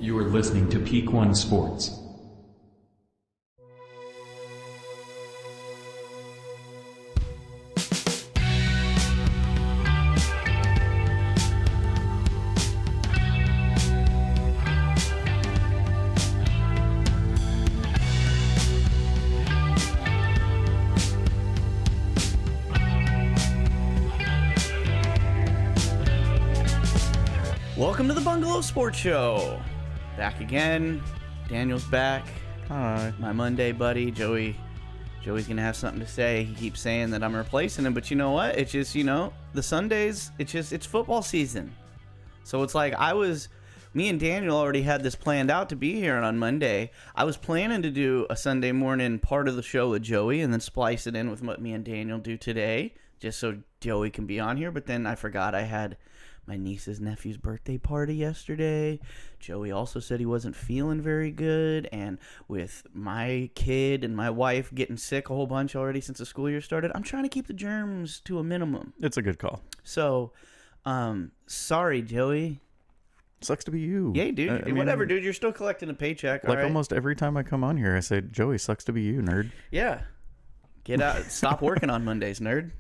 You are listening to Peak One Sports. Welcome to the Bungalow Sports Show. Back again. Daniel's back. Hi. My Monday buddy, Joey's going to have something to say. He keeps saying that I'm replacing him, but you know what? It's just, the Sundays, it's football season. So it's like me and Daniel already had this planned out to be here on Monday. I was planning to do a Sunday morning part of the show with Joey and then splice it in with what me and Daniel do today, just so Joey can be on here. But then I forgot I had my niece's nephew's birthday party yesterday. Joey also said he wasn't feeling very good. And with my kid and my wife getting sick a whole bunch already since the school year started, I'm trying to keep the germs to a minimum. It's a good call. So, sorry, Joey. Sucks to be you. Yeah, dude. Whatever, dude. You're still collecting a paycheck. Like almost every time I come on here, I say, Joey, sucks to be you, nerd. Yeah. Get out. Stop working on Mondays, nerd.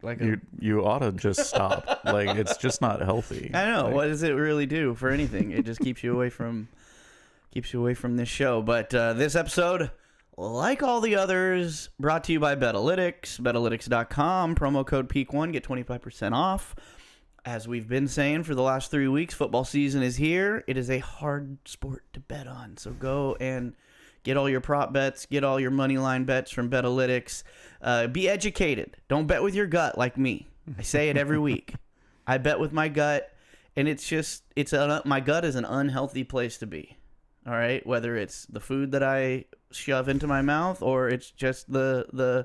Like you ought to just stop. Like, it's just not healthy. I know. What does it really do for anything? It just keeps you away from this show. But this episode, like all the others, brought to you by Betalytics. Betalytics.com. Promo code PEAK1. Get 25% off. As we've been saying for the last 3 weeks, football season is here. It is a hard sport to bet on. So go and get all your prop bets, get all your money line bets from Betalytics. Be educated. Don't bet with your gut like me. I say it every week. I bet with my gut, and my gut is an unhealthy place to be. All right, whether it's the food that I shove into my mouth or it's just the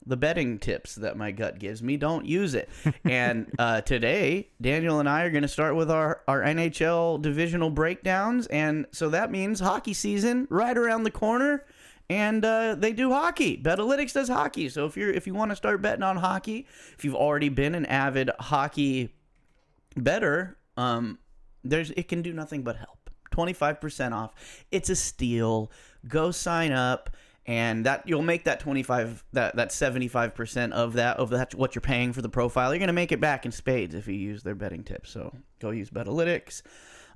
betting tips that my gut gives me, don't use it. And today, Daniel and I are going to start with our NHL divisional breakdowns. And so that means hockey season right around the corner. And they do hockey. Betalytics does hockey. So if you want to start betting on hockey, if you've already been an avid hockey bettor, it can do nothing but help. 25% off. It's a steal. Go sign up. And that you'll make that 75% of that what you're paying for the profile. You're gonna make it back in spades if you use their betting tips. So go use Betalytics.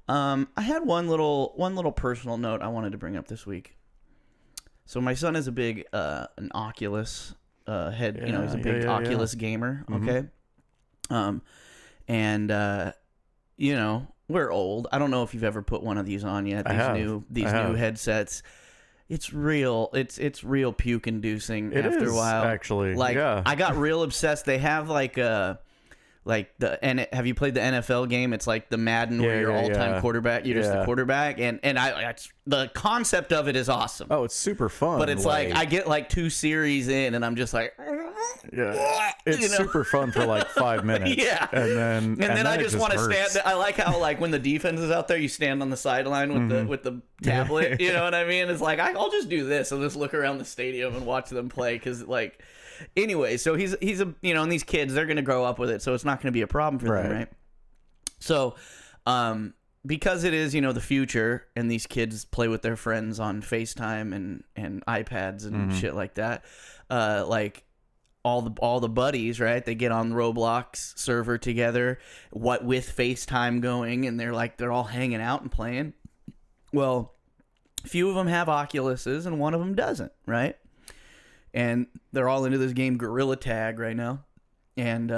I had one little personal note I wanted to bring up this week. So my son is a big an Oculus head. Yeah, he's a big Oculus gamer. Okay. Mm-hmm. We're old. I don't know if you've ever put one of these on yet. These new headsets. It's real. It's real puke inducing after a while. Actually, I got real obsessed. They have have you played the NFL game? It's like the Madden where you're all-time quarterback. You're just the quarterback, and the concept of it is awesome. Oh, it's super fun. But it's like I get like 2 series in, and I'm just like, it's super fun for like 5 minutes. Yeah, and then I just want to stand. I like how when the defense is out there, you stand on the sideline with the tablet. You know what I mean? It's like I'll just do this and just look around the stadium and watch them play because Anyway, so he's and these kids, they're going to grow up with it, so it's not going to be a problem for them, right? So, because it is, the future, and these kids play with their friends on FaceTime and iPads and shit like that, all the buddies, right? They get on the Roblox server together, with FaceTime going, and they're all hanging out and playing. Well, a few of them have Oculuses, and one of them doesn't, right? And they're all into this game Gorilla Tag right now. And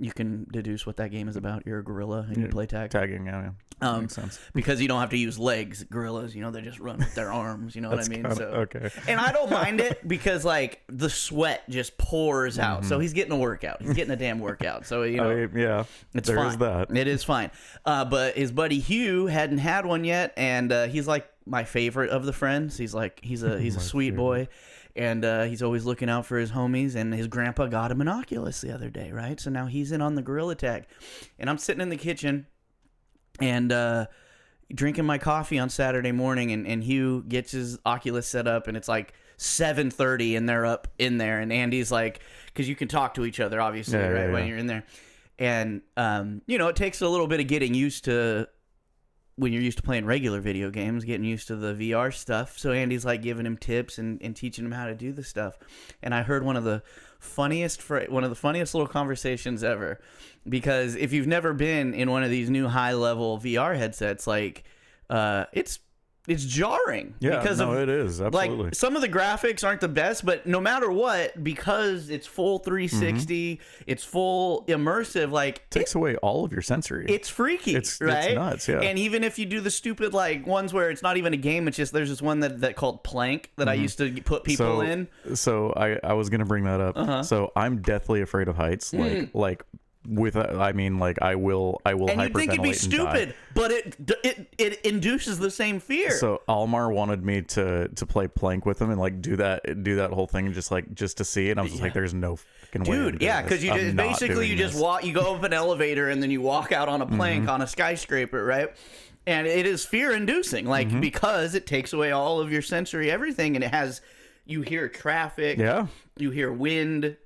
you can deduce what that game is about. You're a gorilla and you play tag. Tagging, yeah. Makes sense. Because you don't have to use legs. Gorillas, they just run with their arms. You know what I mean? Okay. And I don't mind it because, the sweat just pours out. So he's getting a workout. He's getting a damn workout. So, it's there fine. Is that. It is fine. But his buddy Hugh hadn't had one yet. And he's my favorite of the friends. He's a sweet boy. And he's always looking out for his homies, and his grandpa got him an Oculus the other day, right? So now he's in on the Gorilla Tag. And I'm sitting in the kitchen and drinking my coffee on Saturday morning, and Hugh gets his Oculus set up, and it's 7:30, and they're up in there. And Andy's because you can talk to each other, obviously, right, when you're in there. And, it takes a little bit of getting used to when you're used to playing regular video games, getting used to the VR stuff. So Andy's like giving him tips and teaching him how to do the stuff. And I heard one of the funniest little conversations ever, because if you've never been in one of these new high level VR headsets, like it's jarring. Yeah, because it is absolutely. Like, some of the graphics aren't the best, but no matter what, because it's full 360, it's full immersive. Like, it takes away all of your sensory. It's freaky, right? It's nuts, yeah. And even if you do the stupid like ones where it's not even a game, it's just there's this one that called Plank that I used to put people in. So I was gonna bring that up. So I'm deathly afraid of heights. Like. I will and you'd think it'd be hyperventilate and die. stupid, but it induces the same fear. So Almar wanted me to play Plank with him and like do that whole thing just to see it. And I was just like, there's no fucking way. Dude, yeah, because you just, basically you just walk, you go up an elevator and then you walk out on a plank on a skyscraper, right? And it is fear inducing, like because it takes away all of your sensory everything, and you hear traffic, you hear wind.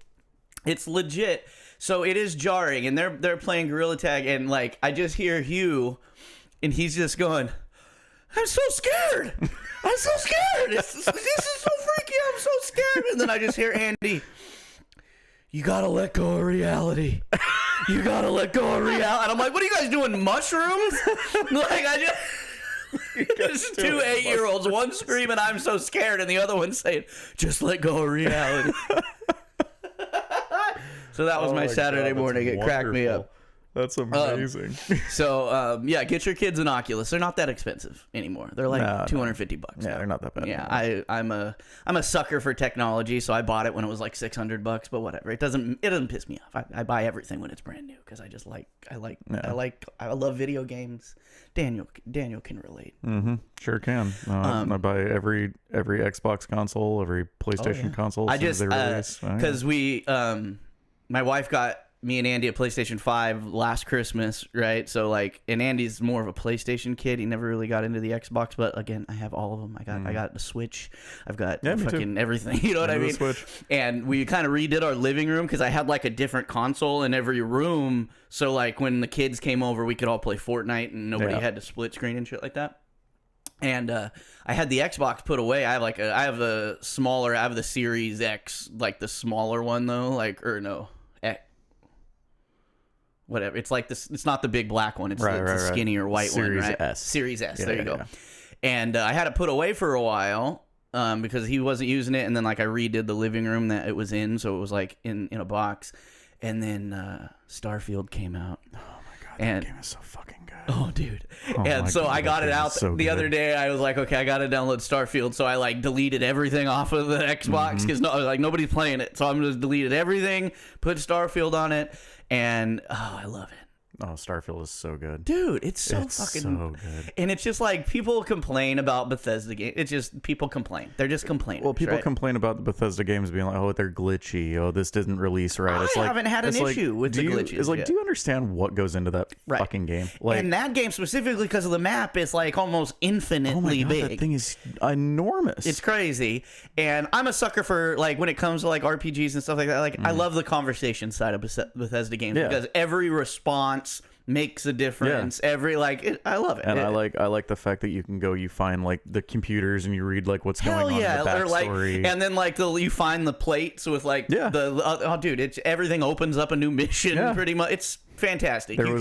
It's legit. So it is jarring, and they're playing gorilla tag, and like I just hear Hugh, and he's just going, "I'm so scared! I'm so scared! This is so freaky! I'm so scared!" And then I just hear Andy, "You gotta let go of reality. You gotta let go of reality." And I'm like, "What are you guys doing? Mushrooms?" Like just two 8-year-olds, one screaming, "I'm so scared," and the other one saying, "Just let go of reality." So that was my Saturday morning. It cracked me up. That's amazing. So get your kids an Oculus. They're not that expensive anymore. They're like $250. Yeah, they're not that bad. Yeah, I'm a sucker for technology, so I bought it when it was like $600. But whatever, it doesn't piss me off. I buy everything when it's brand new because I love video games. Daniel can relate. Sure can. I buy every Xbox console, every PlayStation console. I just because my wife got me and Andy a PlayStation 5 last Christmas, right? So like, and Andy's more of a PlayStation kid. He never really got into the Xbox, but again, I have all of them. I got the Switch. I've got fucking everything. You know what I mean? Switch. And we kind of redid our living room because I had like a different console in every room. So like when the kids came over, we could all play Fortnite and nobody had to split screen and shit like that. And I had the Xbox put away. I have the Series X, like the smaller one though, whatever. It's like this. It's not the big black one. It's the skinnier white Series one, right? S. Series S. There you go. Yeah. And I had it put away for a while because he wasn't using it. And then like I redid the living room that it was in, so it was like in a box. And then Starfield came out. Oh my god, that game is so fucking good. Oh, dude. And so I got it out the other day. I was like, okay, I got to download Starfield. So I like deleted everything off of the Xbox because nobody's playing it. So I'm just deleted everything, put Starfield on it. And I love it. Oh, Starfield is so good. Dude, it's fucking so good. And it's just like people complain about Bethesda games. It's just people complain. They're just complaining. Well, people complain about the Bethesda games being like, oh, they're glitchy. Oh, this didn't release right. I haven't had an issue with the glitches. It's like, do you understand what goes into that fucking game? Like, and that game specifically because of the map is like almost infinitely big. That thing is enormous. It's crazy. And I'm a sucker for like when it comes to like RPGs and stuff like that. Like I love the conversation side of Bethesda games because every response makes a difference. I love it. And I like the fact that you can go, you find like the computers and you read like what's going on in the backstory. And then like you find the plates with like dude, it's everything opens up a new mission pretty much. It's fantastic. There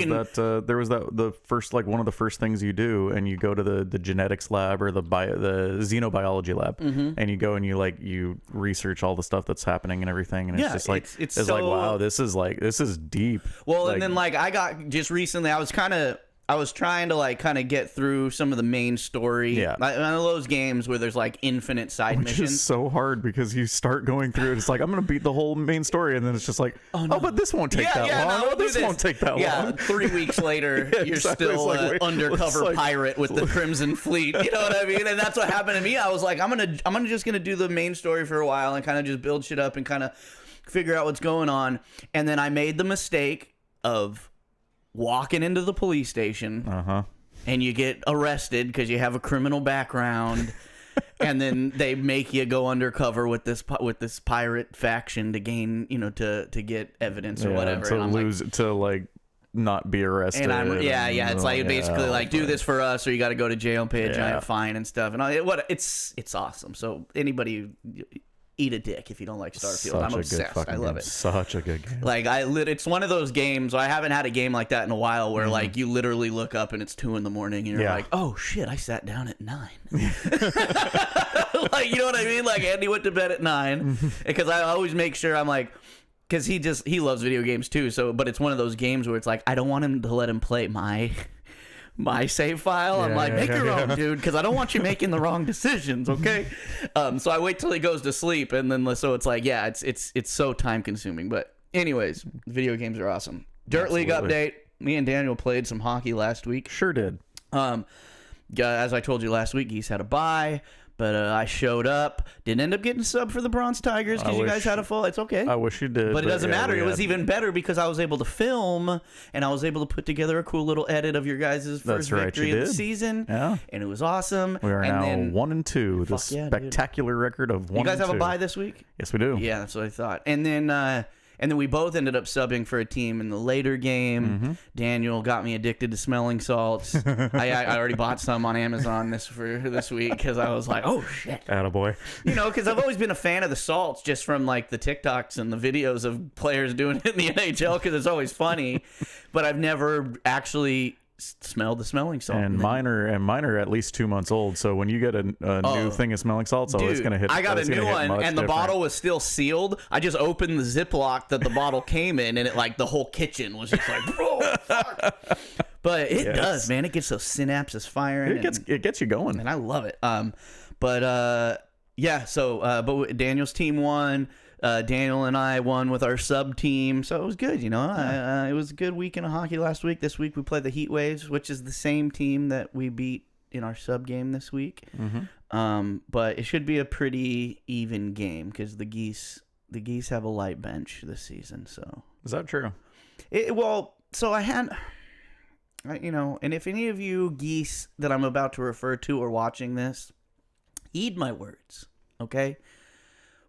was the first, like one of the first things you do, and you go to the genetics lab or the xenobiology lab, and you go and you research all the stuff that's happening and everything, and it's just like it's so, like, wow, this is deep. Well, and then like I got just recently, I was trying to like kind of get through some of the main story. Yeah, one of those games where there's like infinite side missions. Which is so hard because you start going through it. It's like I'm gonna beat the whole main story, and then it's just like, but this won't take that long. No, this won't take that long. Yeah, 3 weeks later, you're still an undercover pirate with the Crimson Fleet. You know what I mean? And that's what happened to me. I was like, I'm just gonna do the main story for a while and kind of just build shit up and kind of figure out what's going on. And then I made the mistake of walking into the police station and you get arrested because you have a criminal background and then they make you go undercover with this pirate faction to gain to get evidence or whatever, to not be arrested. And it's like basically like do this for us, or you got to go to jail and pay a giant fine and stuff. And it's awesome. So anybody. Eat a dick if you don't like Starfield. I'm obsessed. I love it. Such a good game. Like it's one of those games. I haven't had a game like that in a while where like you literally look up and it's 2 a.m. and you're like, oh shit, I sat down at 9. Like, you know what I mean? Like Andy went to bed at 9 because I always make sure I'm like, because he loves video games too. So, but it's one of those games where it's like I don't want him to let him play my save file. I'm like, make your own, dude, because I don't want you making the wrong decisions, okay? So I wait till he goes to sleep, and then so it's like, it's so time consuming. But anyways, video games are awesome. Dirt League update. Me and Daniel played some hockey last week. Sure did. As I told you last week, Geese had a bye. But I showed up. Didn't end up getting subbed for the Bronze Tigers because you guys had a full. It's okay. I wish you did. But it doesn't matter. It was even better because I was able to film and I was able to put together a cool little edit of your guys' first victory of the season. Yeah. And it was awesome. We are now 1-2. The spectacular record of 1-2. You guys have a bye this week? Yes, we do. Yeah, that's what I thought. And then we both ended up subbing for a team in the later game. Daniel got me addicted to smelling salts. I already bought some on Amazon this week because I was like, oh shit. Attaboy. You know, because I've always been a fan of the salts just from like the TikToks and the videos of players doing it in the NHL because it's always funny. But I've never actually smelled the smelling salt. And mine are at least 2 months old. So when you get a new thing of smelling salts, it's going to hit. I got a new one, and the bottle was still sealed. I just opened the Ziploc that the bottle came in, and it like the whole kitchen was just like, bro, fuck. But it does, man. It gets those synapses firing. It gets you going, and I love it. But Daniel's team won. Daniel and I won with our sub team, so it was good. You know, it was a good weekend of hockey last week. This week we played the Heat Waves, which is the same team that we beat in our sub game this week. But it should be a pretty even game because the Geese have a light bench this season. So is that true? And if any of you Geese that I'm about to refer to are watching this, heed my words, okay?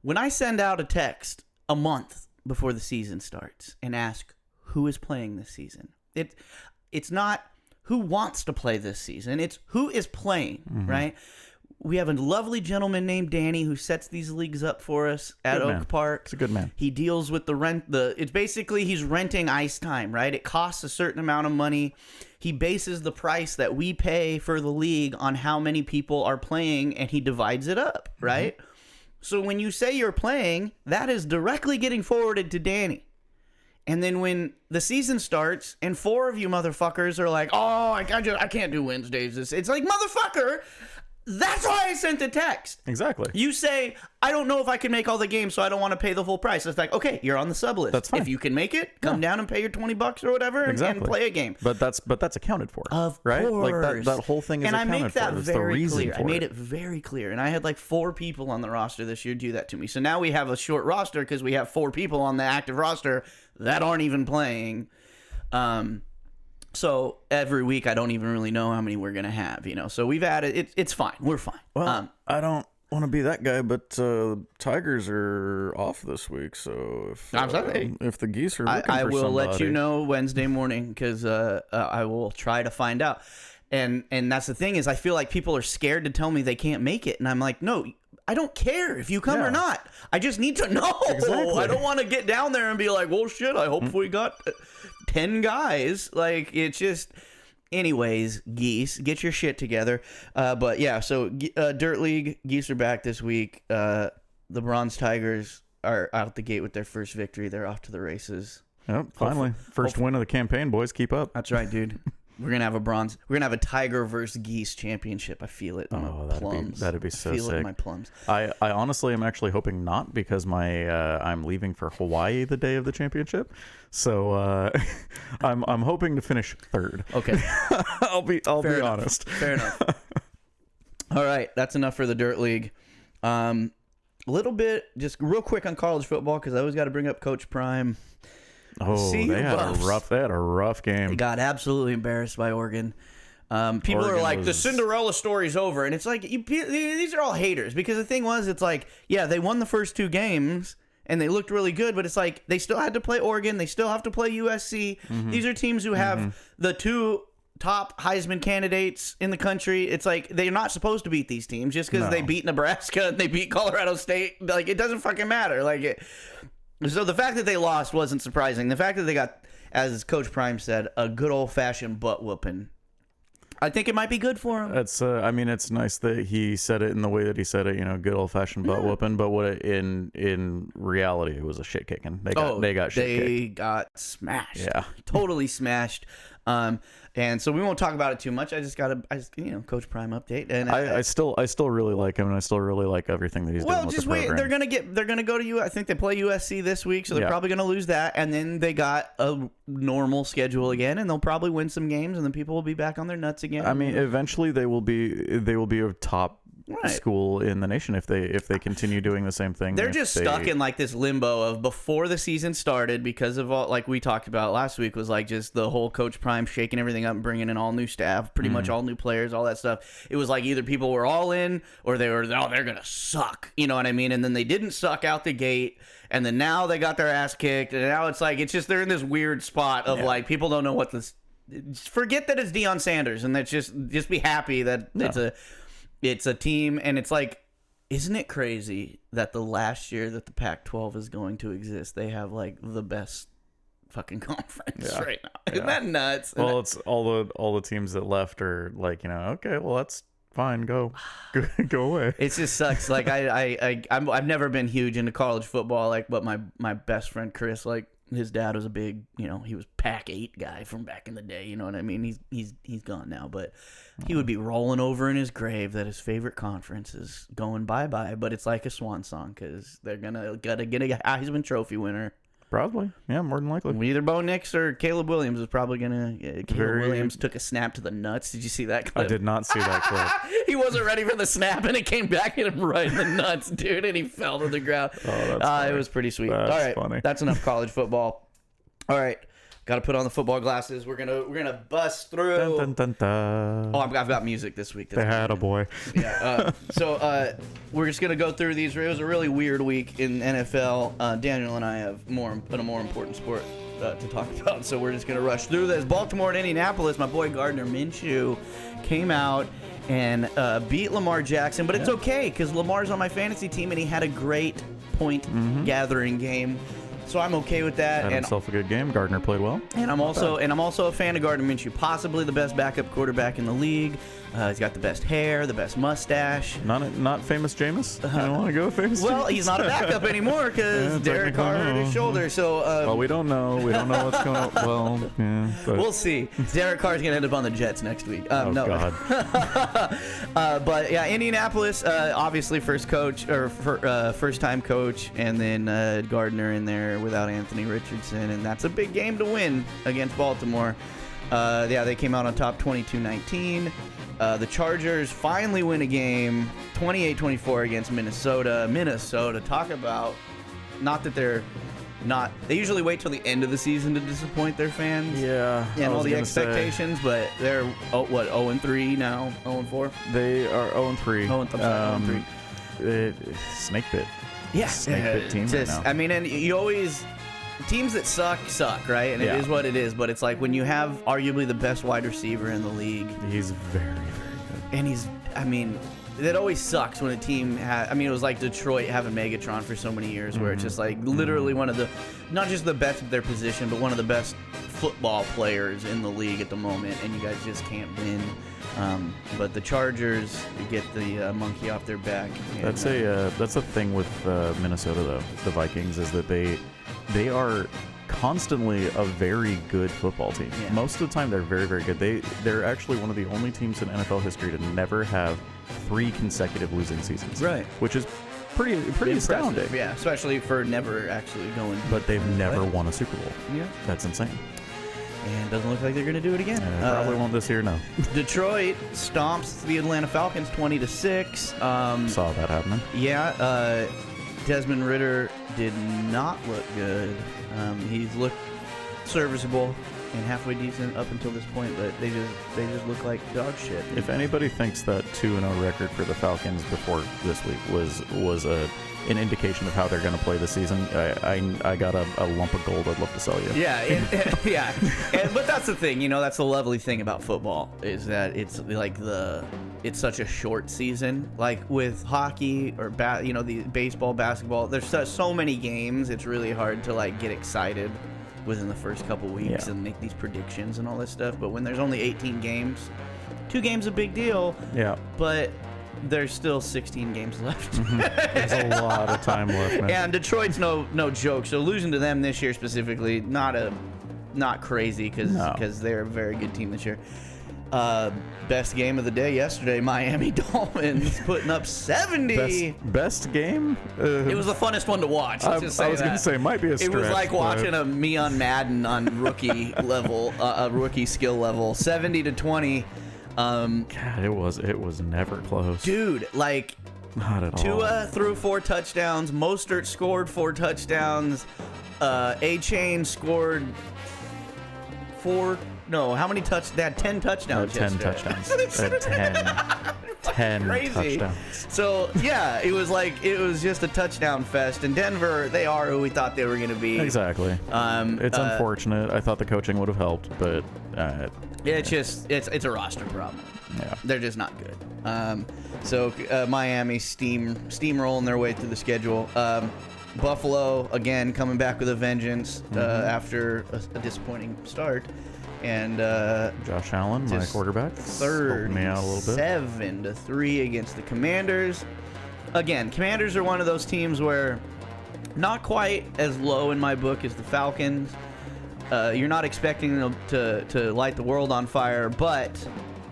When I send out a text a month before the season starts and ask who is playing this season, it's not who wants to play this season. It's who is playing, right? We have a lovely gentleman named Danny who sets these leagues up for us at Oak Park. It's a good man. He deals with the rent. It's basically he's renting ice time, right? It costs a certain amount of money. He bases the price that we pay for the league on how many people are playing, and he divides it up, right? So when you say you're playing, that is directly getting forwarded to Danny. And then when the season starts and 4 of you motherfuckers are like, oh, I can't do Wednesdays. It's like, motherfucker, that's why I sent the text. Exactly. You say, I don't know if I can make all the games, so I don't want to pay the full price. It's like, okay, you're on the sub list. That's fine. If you can make it, come down and pay your $20 or whatever and play a game. But that's accounted for. Of right? course. Like that whole thing is accounted for. And I make that very clear. I made it very clear. And I had like 4 people on the roster this year do that to me. So now we have a short roster because we have 4 people on the active roster that aren't even playing. So every week I don't even really know how many we're going to have, you know. So we've added it. It's fine. We're fine. Well, I don't want to be that guy, but Tigers are off this week. So if the Geese are looking for I will somebody, let you know Wednesday morning because I will try to find out. And that's the thing is I feel like people are scared to tell me they can't make it. And I'm like, no, I don't care if you come or not. I just need to know. Exactly. I don't want to get down there and be like, well, shit, I hope we got 10 guys. Like, it's just... Anyways, Geese, get your shit together. But yeah, so Dirt League, Geese are back this week. The Bronze Tigers are out the gate with their first victory. They're off to the races. Yep, finally. First win of the campaign, boys. Keep up. That's right, dude. We're gonna have a Tiger versus Geese championship. I feel it in my plums. That'd be so sick. I feel it in my plums. I honestly am actually hoping not because I'm leaving for Hawaii the day of the championship. So I'm hoping to finish 3rd. Okay. I'll be honest. Fair enough. All right, that's enough for the Dirt League. A little bit, just real quick on college football because I always got to bring up Coach Prime. Oh, they had a rough game. They got absolutely embarrassed by Oregon. People are like, the Cinderella story's over. And it's like, these are all haters. Because the thing was, it's like, yeah, they won the first 2 games. and they looked really good, but it's like they still had to play Oregon. They still have to play USC. These are teams who have the 2 top Heisman candidates in the country. It's like they're not supposed to beat these teams just because they beat Nebraska and they beat Colorado State. Like, it doesn't fucking matter. So the fact that they lost wasn't surprising. The fact that they got, as Coach Prime said, a good old-fashioned butt whooping, I think it might be good for him. It's I mean, it's nice that he said it in the way that he said it, good old-fashioned butt whooping, but in reality, it was a shit kicking. They got smashed. Yeah. Totally smashed. And so we won't talk about it too much. I just Coach Prime update, and I still really like him, and I still really like everything that he's doing with the program. Well, just wait. They're gonna go to I think they play USC this week, so they're probably gonna lose that, and then they got a normal schedule again, and they'll probably win some games, and then people will be back on their nuts again. I mean, eventually they will be a top school in the nation if they continue doing the same thing. They're just stuck in like this limbo of before the season started, because of all, like we talked about last week, was like just the whole Coach Prime shaking everything up and bringing in all new staff, pretty much all new players, all that stuff. It was like either people were all in or they're gonna suck, you know what I mean? And then they didn't suck out the gate, and then now they got their ass kicked, and now it's like they're in this weird spot of like people don't know what this. Forget that it's Deion Sanders, and that's just be happy that it's a team, and it's like, isn't it crazy that the last year that the Pac-12 is going to exist, they have like the best fucking conference right now? Isn't that nuts? Well, it's all the teams that left are like, okay, well, that's fine, go away. It just sucks. Like I've never been huge into college football, like, but my best friend Chris, like, his dad was a big, he was Pac-8 guy from back in the day. You know what I mean? He's gone now, but he would be rolling over in his grave that his favorite conference is going bye-bye. But it's like a swan song because they're gotta get a Heisman Trophy winner. Probably, yeah, more than likely. Either Bo Nix or Caleb Williams is probably gonna. Caleb Williams took a snap to the nuts. Did you see that clip? I did not see that clip. He wasn't ready for the snap, and it came back at him right in the nuts, dude, and he fell to the ground. Oh, that's it was pretty sweet. That's all right, funny. That's enough college football. All right, got to put on the football glasses. We're gonna bust through. Dun, dun, dun, dun. Oh, I've got music this week. They had a boy. Yeah. So we're just gonna go through these. It was a really weird week in NFL. Daniel and I have a more important sport to talk about, so we're just gonna rush through this. Baltimore and Indianapolis. My boy Gardner Minshew came out and beat Lamar Jackson, but it's okay because Lamar's on my fantasy team and he had a great point gathering game. So I'm okay with that. Had himself a good game. Gardner played well. And I'm also a fan of Gardner Minshew, possibly the best backup quarterback in the league. He's got the best hair, the best mustache. Not famous Jameis. I don't want to go famous. Well, he's not a backup anymore because Derek Carr hurt his shoulder. So well, we don't know. We don't know what's going on. Well, yeah, but we'll see. Derek Carr's gonna end up on the Jets next week. No. God. But yeah, Indianapolis, obviously first time coach, and then Gardner in there without Anthony Richardson, and that's a big game to win against Baltimore. They came out on top 22-19. The Chargers finally win a game 28-24 against Minnesota. Minnesota, talk about, not that they're not, they usually wait till the end of the season to disappoint their fans. Yeah. And all the expectations, but they're 0-3 now, 0-4? They are 0-3. 0-3. Snake bit. Yeah. Snake bit team right now. I mean, and you always, teams that suck, right? And it is what it is. But it's like when you have arguably the best wide receiver in the league. He's very, very good. And it always sucks when a team it was like Detroit having Megatron for so many years, where it's just like literally one of the, not just the best of their position, but one of the best football players in the league at the moment, and you guys just can't win. But the Chargers get the monkey off their back. And, that's a thing with Minnesota, though. The Vikings is that they are constantly a very good football team. Yeah. Most of the time, they're very, very good. They're actually one of the only teams in NFL history to never have 3 consecutive losing seasons. Right. Which is pretty astounding. Yeah, especially for never actually going. But they've never won a Super Bowl. Yeah. That's insane. And it doesn't look like they're going to do it again. Probably won't this year, no. Detroit stomps the Atlanta Falcons 20-6. Saw that happening. Yeah. Desmond Ridder did not look good. He's looked serviceable. and halfway decent up until this point, but they just look like dog shit. If anybody thinks that 2-0 record for the Falcons before this week was an indication of how they're going to play this season, I got a lump of gold I'd love to sell you. Yeah, but that's the thing, that's the lovely thing about football is that it's like it's such a short season. Like with hockey or the baseball, basketball, there's so many games. It's really hard to like get excited within the first couple weeks and make these predictions and all this stuff. But when there's only 18 games, 2 games a big deal. Yeah. But there's still 16 games left. There's a lot of time left, man. And Detroit's no joke. So losing to them this year specifically, not crazy because they're a very good team this year. Best game of the day yesterday, Miami Dolphins putting up 70. Best game? It was the funnest one to watch. I was going to say, might be a stretch. It was like watching me on Madden on rookie level, rookie skill level, 70-20. God, it was never close. Dude, like, not at all. Tua threw 4 touchdowns. Mostert scored 4 touchdowns. A-Chain scored 4. No, how many They had 10 touchdowns. 10 touchdowns. They had 10 crazy. touchdowns. So yeah, it was just a touchdown fest. And Denver, they are who we thought they were going to be. Exactly. It's unfortunate. I thought the coaching would have helped, but it's a roster problem. Yeah, they're just not good. So Miami steamrolling their way through the schedule. Buffalo again coming back with a vengeance after a disappointing start. And Josh Allen, my quarterback, helping me out a little bit. 7-3 against the Commanders. Again, Commanders are one of those teams where not quite as low in my book as the Falcons. You're not expecting them to light the world on fire, but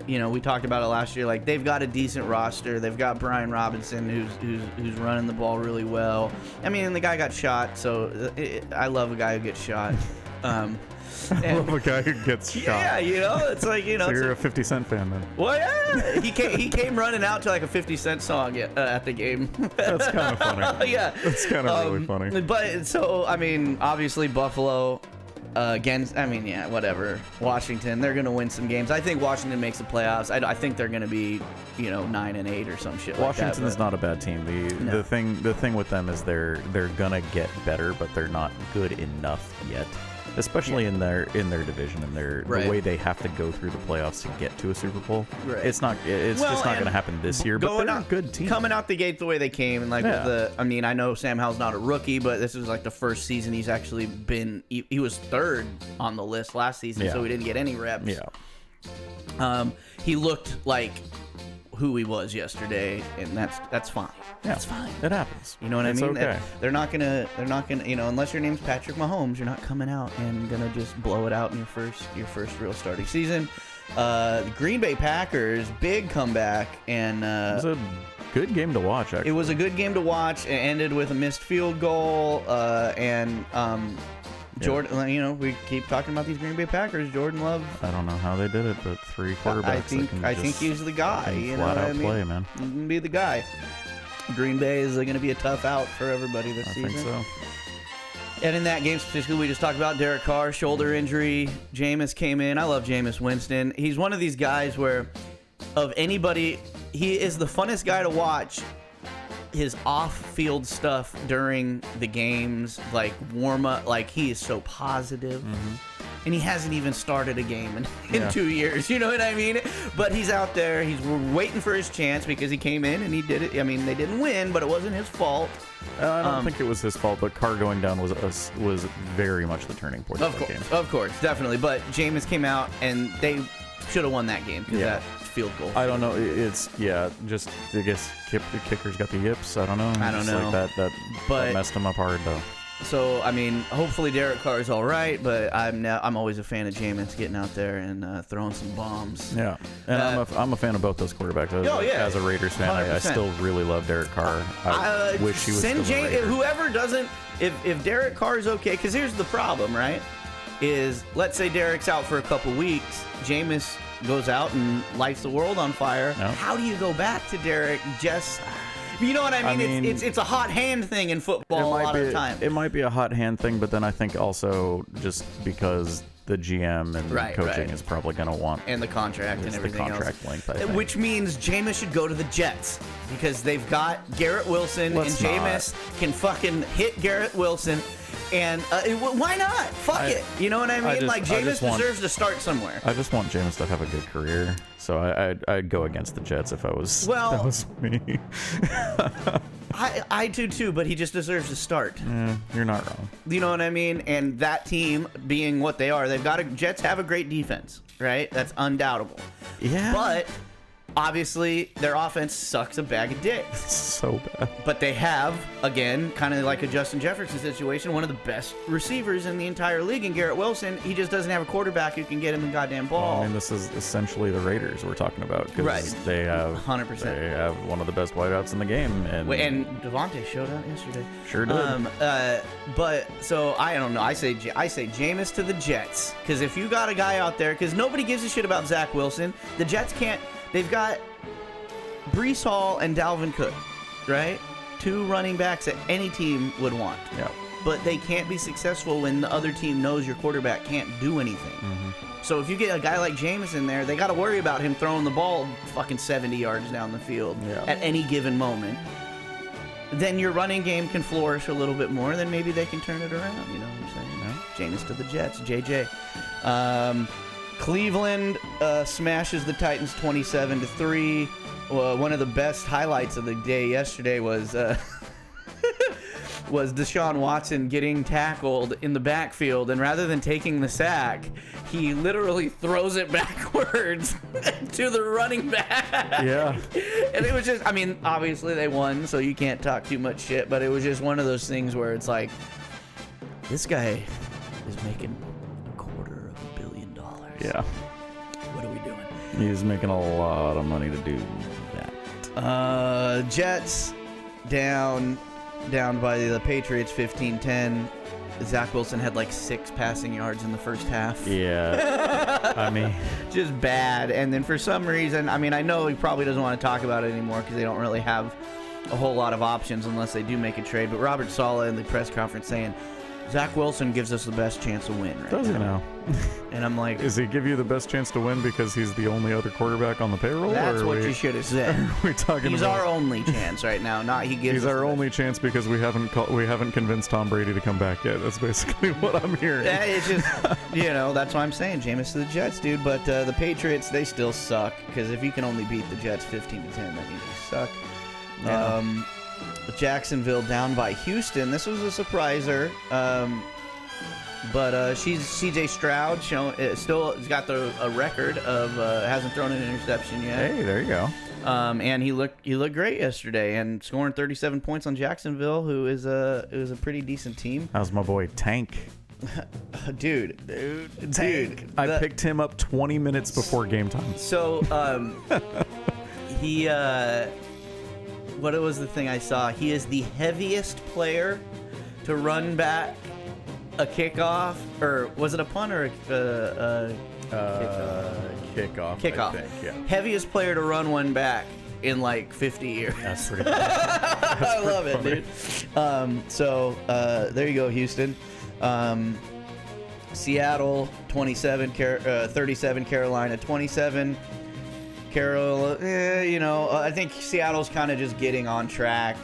we talked about it last year. Like, they've got a decent roster. They've got Brian Robinson, who's running the ball really well. I mean, the guy got shot, so I love a guy who gets shot. I love a guy who gets shot. Yeah, it's like, So you're a 50 Cent fan then? Well, yeah. He came running out to like a 50 Cent song at the game. That's kind of funny. Yeah. That's kind of really funny. But so, I mean, obviously Buffalo against, whatever. Washington, they're going to win some games. I think Washington makes the playoffs. I think they're going to be, 9-8 or some shit like that. Washington's not a bad team. The thing with them is they're going to get better, but they're not good enough yet. Especially in their division and the way they have to go through the playoffs to get to a Super Bowl. Right. It's just not going to happen this year. But they're a good team. Coming out the gate the way they came, and I know Sam Howell's not a rookie, but this is like the first season he's actually been. He was 3rd on the list last season, so he didn't get any reps. Yeah. He looked like who he was yesterday, and that's fine. Yeah, that's fine. It happens. You know what I mean? Okay. They're not gonna. Unless your name's Patrick Mahomes, you're not coming out and gonna just blow it out in your first real starting season. The Green Bay Packers, big comeback, and it was a good game to watch. Actually, it was a good game to watch. It ended with a missed field goal, and Jordan. We keep talking about these Green Bay Packers. Jordan Love. I don't know how they did it, but 3 quarterbacks. I think he's the guy. Flat out play, man. He's gonna be the guy. Green Bay is going to be a tough out for everybody this season. I think so. And in that game specifically, we just talked about Derek Carr, shoulder injury. Jameis came in. I love Jameis Winston. He's one of these guys where, of anybody, he is the funnest guy to watch. His off-field stuff during the games, like warm-up, like he is so positive. Mm-hmm. And he hasn't even started a game in 2 years. You know what I mean? But he's out there. He's waiting for his chance because he came in and he did it. I mean, they didn't win, but it wasn't his fault. I don't think it was his fault, but Carr going down was very much the turning point of the game. Of course, definitely. But Jameis came out, and they should have won that game because that field goal. I don't know. It's, just, I guess the kicker's got the yips. I don't know. I don't know. Like that messed him up hard, though. So, I mean, hopefully Derek Carr is all right, but I'm always a fan of Jameis getting out there and throwing some bombs. Yeah, and I'm a fan of both those quarterbacks. As a Raiders fan, I still really love Derek Carr. I wish he was still a Raider. Whoever doesn't, if Derek Carr is okay, because here's the problem, right? Is let's say Derek's out for a couple weeks, Jameis goes out and lights the world on fire. Yep. How do you go back to Derek? You know what I mean? It's a hot hand thing in football a lot of the time. It might be a hot hand thing, but then I think also just because the GM and coaching is probably going to want... And the contract and everything else. The contract length, I think. Which means Jameis should go to the Jets because they've got Garrett Wilson and Jameis can fucking hit Garrett Wilson. And why not? Fuck it. You know what I mean? Jameis deserves to start somewhere. I just want Jameis to have a good career. So I'd go against the Jets if that was me. I do too, but he just deserves to start. You're not wrong. You know what I mean? And that team being what they are, Jets have a great defense, right? That's undoubtable. Yeah. But obviously, their offense sucks a bag of dicks. So bad. But they have, again, kind of like a Justin Jefferson situation, one of the best receivers in the entire league in Garrett Wilson. He just doesn't have a quarterback who can get him the goddamn ball. Well, I mean, this is essentially the Raiders we're talking about. Right. They have 100%. They have one of the best wideouts in the game. And Devontae showed out yesterday. Sure did. But, so, I don't know. I say Jameis to the Jets. Because if you got a guy out there, because nobody gives a shit about Zach Wilson, the Jets can't... They've got Breece Hall and Dalvin Cook, right? 2 running backs that any team would want. Yeah. But they can't be successful when the other team knows your quarterback can't do anything. So if you get a guy like Jameis in there, they got to worry about him throwing the ball fucking 70 yards down the field at any given moment. Then your running game can flourish a little bit more. Then maybe they can turn it around. You know what I'm saying? Yeah. Jameis to the Jets. JJ. Cleveland smashes the Titans 27-3. One of the best highlights of the day yesterday was Deshaun Watson getting tackled in the backfield, and rather than taking the sack, he literally throws it backwards to the running back. Yeah. And it was just, I mean, obviously they won, so you can't talk too much shit, but it was just one of those things where it's like, this guy is making $250 million. Yeah. What are we doing? He's making a lot of money to do that. Jets down by the Patriots 15-10. Zach Wilson had like 6 passing yards in the first half. Yeah. I mean, just bad. And then for some reason, I mean, I know he probably doesn't want to talk about it anymore because they don't really have a whole lot of options unless they do make a trade. But Robert Saleh in the press conference saying, Zach Wilson gives us the best chance to win right now. Does he now? And I'm like... Does he give you the best chance to win because he's the only other quarterback on the payroll? That's what you should have said. He's our only chance right now. Not he gives. He's our only chance because we haven't convinced Tom Brady to come back yet. That's basically what I'm hearing. Yeah, it's just, that's why I'm saying Jameis to the Jets, dude. But the Patriots, they still suck because if you can only beat the Jets 15-10, that means you suck. Yeah. Jacksonville down by Houston. This was a surpriser. But she's CJ Stroud still has got a record of hasn't thrown an interception yet. Hey, there you go. And he looked great yesterday and scoring 37 points on Jacksonville, who is a pretty decent team. How's my boy Tank? Dude. I picked him up 20 minutes before game time. So he what was the thing I saw? He is the heaviest player to run back a kickoff, or was it a punt or a kickoff? Kickoff. I think, yeah. Heaviest player to run one back in like 50 years. That's pretty funny. I love it, dude. So there you go, Houston. Seattle 37, Carolina 27. I think Seattle's kind of just getting on track.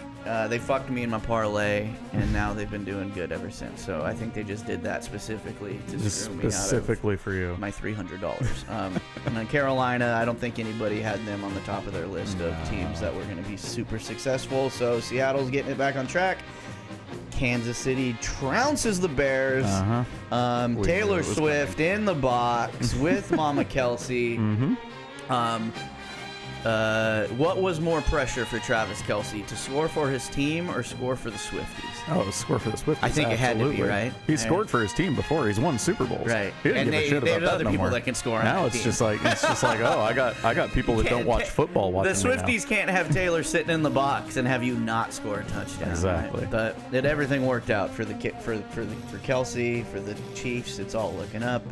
They fucked me in my parlay, and now they've been doing good ever since. So I think they just did that specifically to screw me out of specifically for you. My $300. And then Carolina, I don't think anybody had them on the top of their list of teams that were going to be super successful. So Seattle's getting it back on track. Kansas City trounces the Bears. Taylor Swift in the box with Mama Kelsey. What was more pressure for Travis Kelce, to score for his team or score for the Swifties? Oh, score for the Swifties. I think it had to be, right? He scored for his team before. He's won Super Bowls. Right. He didn't give a shit about that other no people more. that can score. Now it's just like oh, I got people that don't watch football watching. The Swifties can't have Taylor sitting in the box and have you not score a touchdown. Exactly. Right? But everything worked out for Kelce, for the Chiefs. It's all looking up.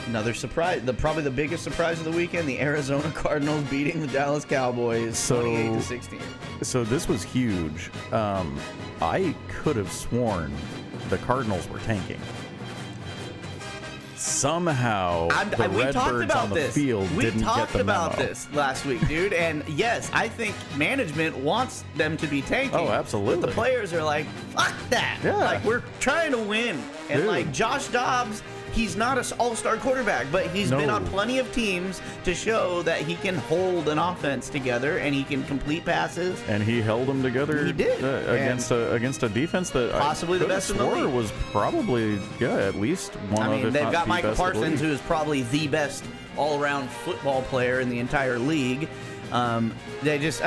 Another surprise, probably the biggest surprise of the weekend, the Arizona Cardinals beating the Dallas Cowboys 28-16. So this was huge. I could have sworn the Cardinals were tanking. Somehow, the Redbirds on the field didn't get the memo. We talked about this last week, dude. And yes, I think management wants them to be tanking. Oh, absolutely. But the players are like, fuck that. Yeah. Like, we're trying to win. And Dude. like Josh Dobbs, he's not an all-star quarterback, but he's been on plenty of teams to show that he can hold an offense together and he can complete passes. And he held them together. He did. Against a defense that possibly the best in the league. Was probably at least one of, if they've not got the Michael best of the Parsons, league. who is probably the best all-around football player in the entire league. They just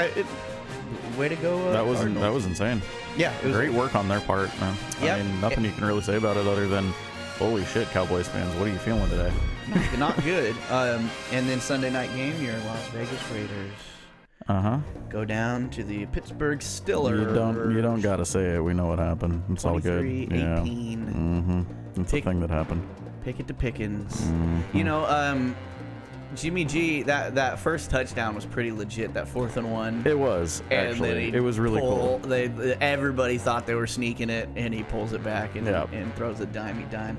way to go. That was Cardinals. insane. Yeah, it was Great work on their part, man. Yep. I mean, nothing you can really say about it other than, holy shit, Cowboys fans, what are you feeling today? not good. And then Sunday night game, your Las Vegas Raiders go down to the Pittsburgh Steelers. You don't gotta say it. We know what happened. It's all good. 23-18. It's a thing that happened. Pick it to Pickens. Mm-hmm. You know, Jimmy G, that first touchdown was pretty legit. That 4th and 1. It was actually. It was really cool. Everybody thought they were sneaking it, and he pulls it back and throws a dimey dime.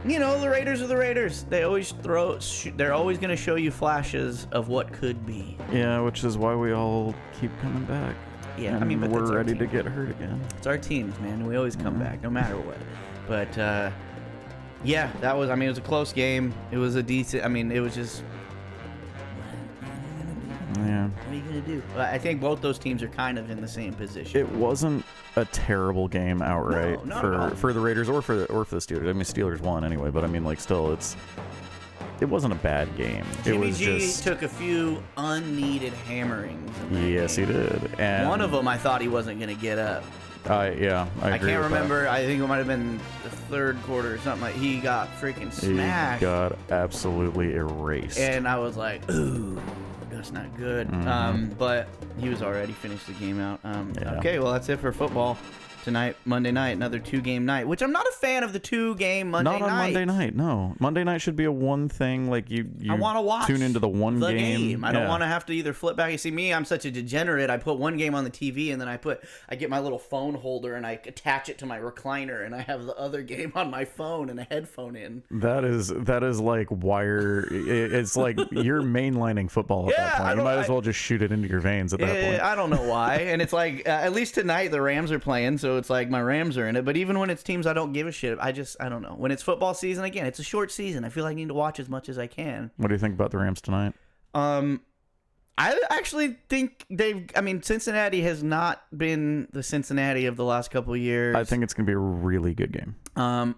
You know, the Raiders are the Raiders. They always they're always going to show you flashes of what could be. Yeah, which is why we all keep coming back. Yeah, and I mean, but we're ready to get hurt again. It's our teams, man. We always come back, no matter what. But yeah, that was. I mean, it was a close game. It was a decent. I mean, it was just. Yeah. What are you gonna do? I think both those teams are kind of in the same position. It wasn't a terrible game outright for the Raiders or for the Steelers. I mean, Steelers won anyway, but I mean, like, still, it wasn't a bad game. Jimmy G took a few unneeded hammerings. Yes, he did. And one of them, I thought he wasn't gonna get up. I agree I can't with remember. that. I think it might have been the third quarter or something. Like, he got freaking smashed. He got absolutely erased. And I was like, ooh, that's not good. But he was already finished the game out. Okay, well, that's it for football tonight. Monday night, another 2-game night, which I'm not a fan of the 2-game Monday night. Not on Monday night, no. Monday night should be a one thing. Like, you I want to watch tune into the game. I don't want to have to either flip back. You see me, I'm such a degenerate. I put one game on the TV and then I get my little phone holder and I attach it to my recliner and I have the other game on my phone and a headphone in. That is like wire. It's like you're mainlining football at that point. You might as well just shoot it into your veins at that point. I don't know why. And it's like, at least tonight the Rams are playing, so it's like my Rams are in it. But even when it's teams I don't give a shit, I don't know. When it's football season, again, it's a short season. I feel like I need to watch as much as I can. What do you think about the Rams tonight? I actually think Cincinnati has not been the Cincinnati of the last couple of years. I think it's going to be a really good game. I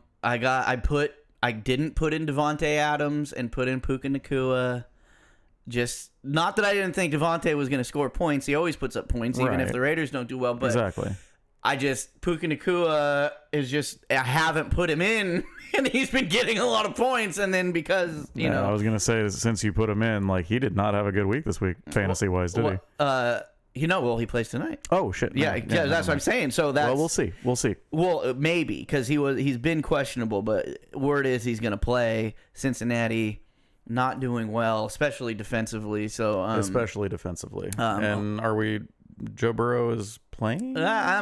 didn't put in Devontae Adams and put in Puka Nacua. Just not that I didn't think Devontae was going to score points. He always puts up points, even if the Raiders don't do well. But exactly. Puka Nacua is just, I haven't put him in, and he's been getting a lot of points. And then because, you know. I was going to say, since you put him in, like, he did not have a good week this week, fantasy-wise, did he? He plays tonight. Oh, shit. Yeah, that's what I'm saying. So that's. Well, we'll see. Well, maybe, because he's been questionable, but word is he's going to play. Cincinnati not doing well, especially defensively. So especially defensively. And are we? Joe Burrow is playing? I'd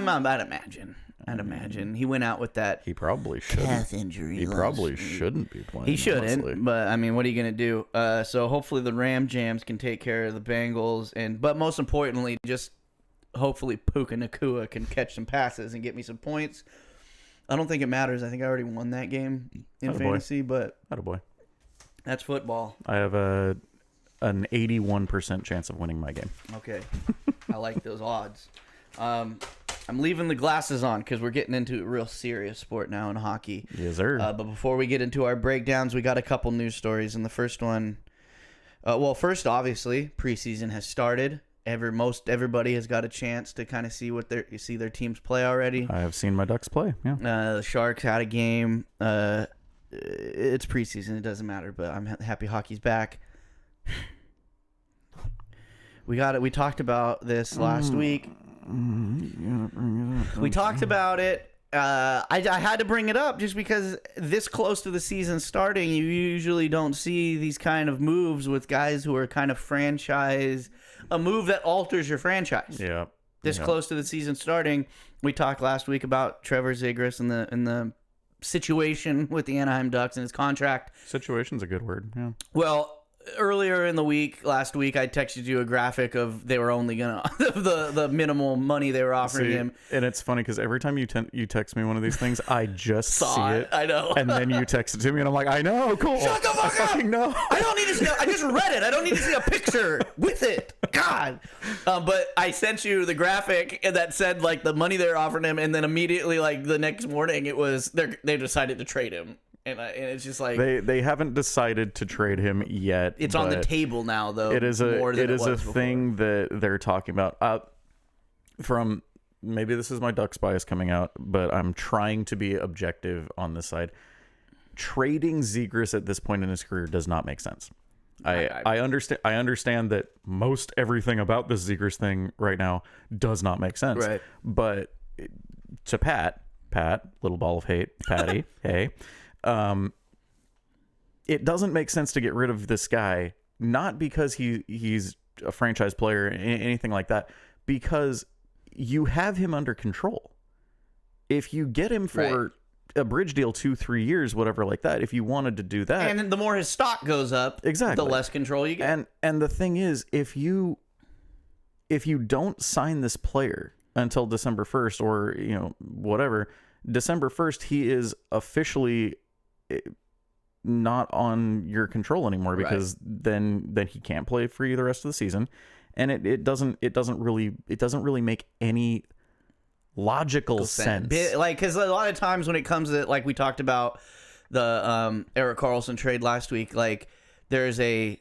imagine he went out with that. He probably should. Calf injury. He probably shouldn't be playing. He shouldn't. Honestly. But I mean, what are you gonna do? So hopefully the Ram Jams can take care of the Bengals, but most importantly, just hopefully Puka Nacua can catch some passes and get me some points. I don't think it matters. I think I already won that game in fantasy, but attaboy. That's football. I have an 81% chance of winning my game. Okay. I like those odds. I'm leaving the glasses on because we're getting into a real serious sport now in hockey. Yes, sir. But before we get into our breakdowns, we got a couple news stories. And the first one, first, obviously, preseason has started. Everybody has got a chance to kind of see their teams play already. I have seen my Ducks play. Yeah. The Sharks had a game. It's preseason. It doesn't matter, but I'm happy hockey's back. We got it. We talked about this last week. You gotta bring it up. We talked about it I had to bring it up just because this close to the season starting, you usually don't see these kind of moves with guys who are kind of franchise, a move that alters your franchise. Yeah. This close to the season starting, we talked last week about Trevor Zegras and the situation with the Anaheim Ducks and his contract. Situation's a good word. Yeah. Well, earlier in the week, last week, I texted you a graphic of they were only gonna the minimal money they were offering him. And it's funny because every time you text me one of these things, I just Saw see it. I know. And then you text it to me, and I'm like, I know, cool. Shut the fuck up! No, I don't need to see. I just read it. I don't need to see a picture with it. God. But I sent you the graphic that said like the money they were offering him, and then immediately like the next morning it was they decided to trade him. And it's just like they haven't decided to trade him yet. It's on the table now, though. It is a thing that they're talking about. From maybe this is my Ducks bias coming out, but I'm trying to be objective on this side. Trading Zegras at this point in his career does not make sense. I understand that most everything about this Zegras thing right now does not make sense. Right. But to Pat, little ball of hate, Patty, hey. It doesn't make sense to get rid of this guy, not because he's a franchise player, anything like that, because you have him under control. If you get him for a bridge deal 2-3 years, whatever like that, if you wanted to do that, and the more his stock goes up, exactly, the less control you get. And the thing is, if you don't sign this player until December 1st, or whatever, December 1st, he is officially not on your control anymore, because then he can't play for you the rest of the season, and it doesn't really make any logical sense. Like, because a lot of times when it comes to, like we talked about the Erik Karlsson trade last week, like there's a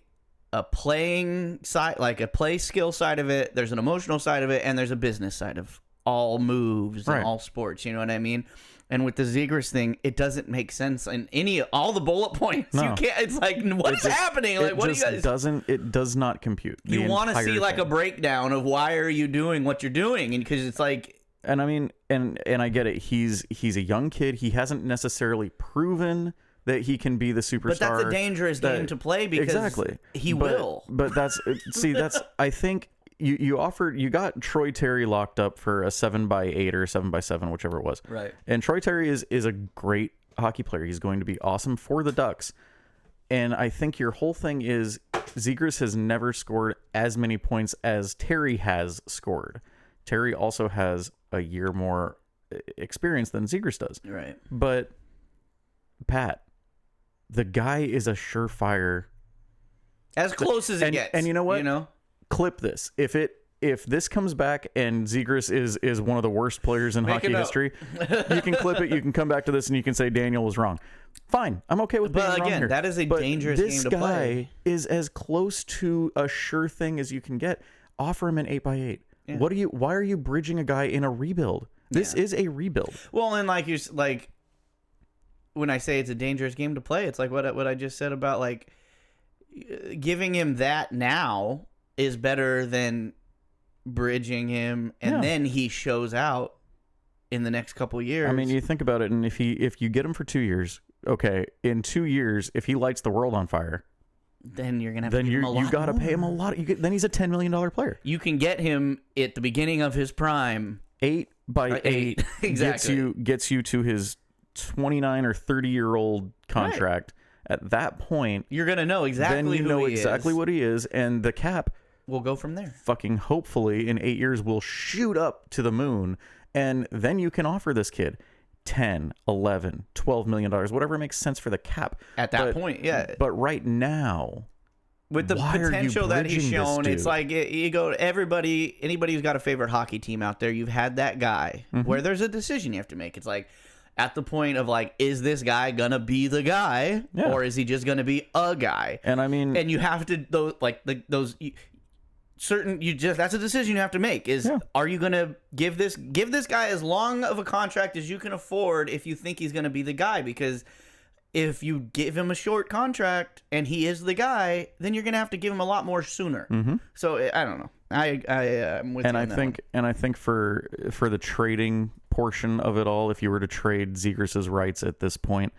playing side, like a play skill side of it, there's an emotional side of it, and there's a business side of all moves and all sports. You know what I mean? And with the Zegras thing, it doesn't make sense in all the bullet points. No. You can't. It's like, what's happening? Like, what do you guys? It does not compute. You want to see like a breakdown of why are you doing what you're doing, and because it's like. And I mean, and I get it. He's a young kid. He hasn't necessarily proven that he can be the superstar. But that's a dangerous game to play, because he will. But that's I think. You got Troy Terry locked up for a 7x8 or 7x7, whichever it was. Right. And Troy Terry is a great hockey player. He's going to be awesome for the Ducks. And I think your whole thing is Zegras has never scored as many points as Terry has scored. Terry also has a year more experience than Zegras does. Right. But Pat, the guy is a surefire. As close as it gets. And you know what? Clip this. If this comes back and Zegras is one of the worst players in hockey history, you can clip it. You can come back to this and you can say Daniel was wrong. Fine, I'm okay with being wrong here. That is a dangerous game to play. This guy is as close to a sure thing as you can get. Offer him an 8x8. Yeah. Why are you bridging a guy in a rebuild? This is a rebuild. Well, and like when I say it's a dangerous game to play, it's like what I just said about like giving him that now is better than bridging him and then he shows out in the next couple of years. I mean, you think about it, and if you get him for 2 years, okay, in 2 years, if he lights the world on fire, then you're gonna have to give him a lot. You got to pay him a lot. Then he's a $10 million player. You can get him at the beginning of his prime. 8x8 exactly gets you to his 29 or 30-year-old contract. Right. At that point, you're gonna know exactly. Then you know exactly what he is, and the cap. We'll go from there. Fucking hopefully in 8 years will shoot up to the moon, and then you can offer this kid 10, 11, 12 million dollars, whatever makes sense for the cap. At that point, yeah. But right now, with the potential that he's shown, it's like you go to anybody who's got a favorite hockey team out there, you've had that guy where there's a decision you have to make. It's like at the point of like, is this guy gonna be the guy, or is he just gonna be a guy? And I mean, and you have to that's a decision you have to make. Are you gonna give this guy as long of a contract as you can afford if you think he's gonna be the guy? Because if you give him a short contract and he is the guy, then you're gonna have to give him a lot more sooner. So I don't know. I'm with you on that one. And I think for the trading portion of it all, if you were to trade Zegras' rights at this point,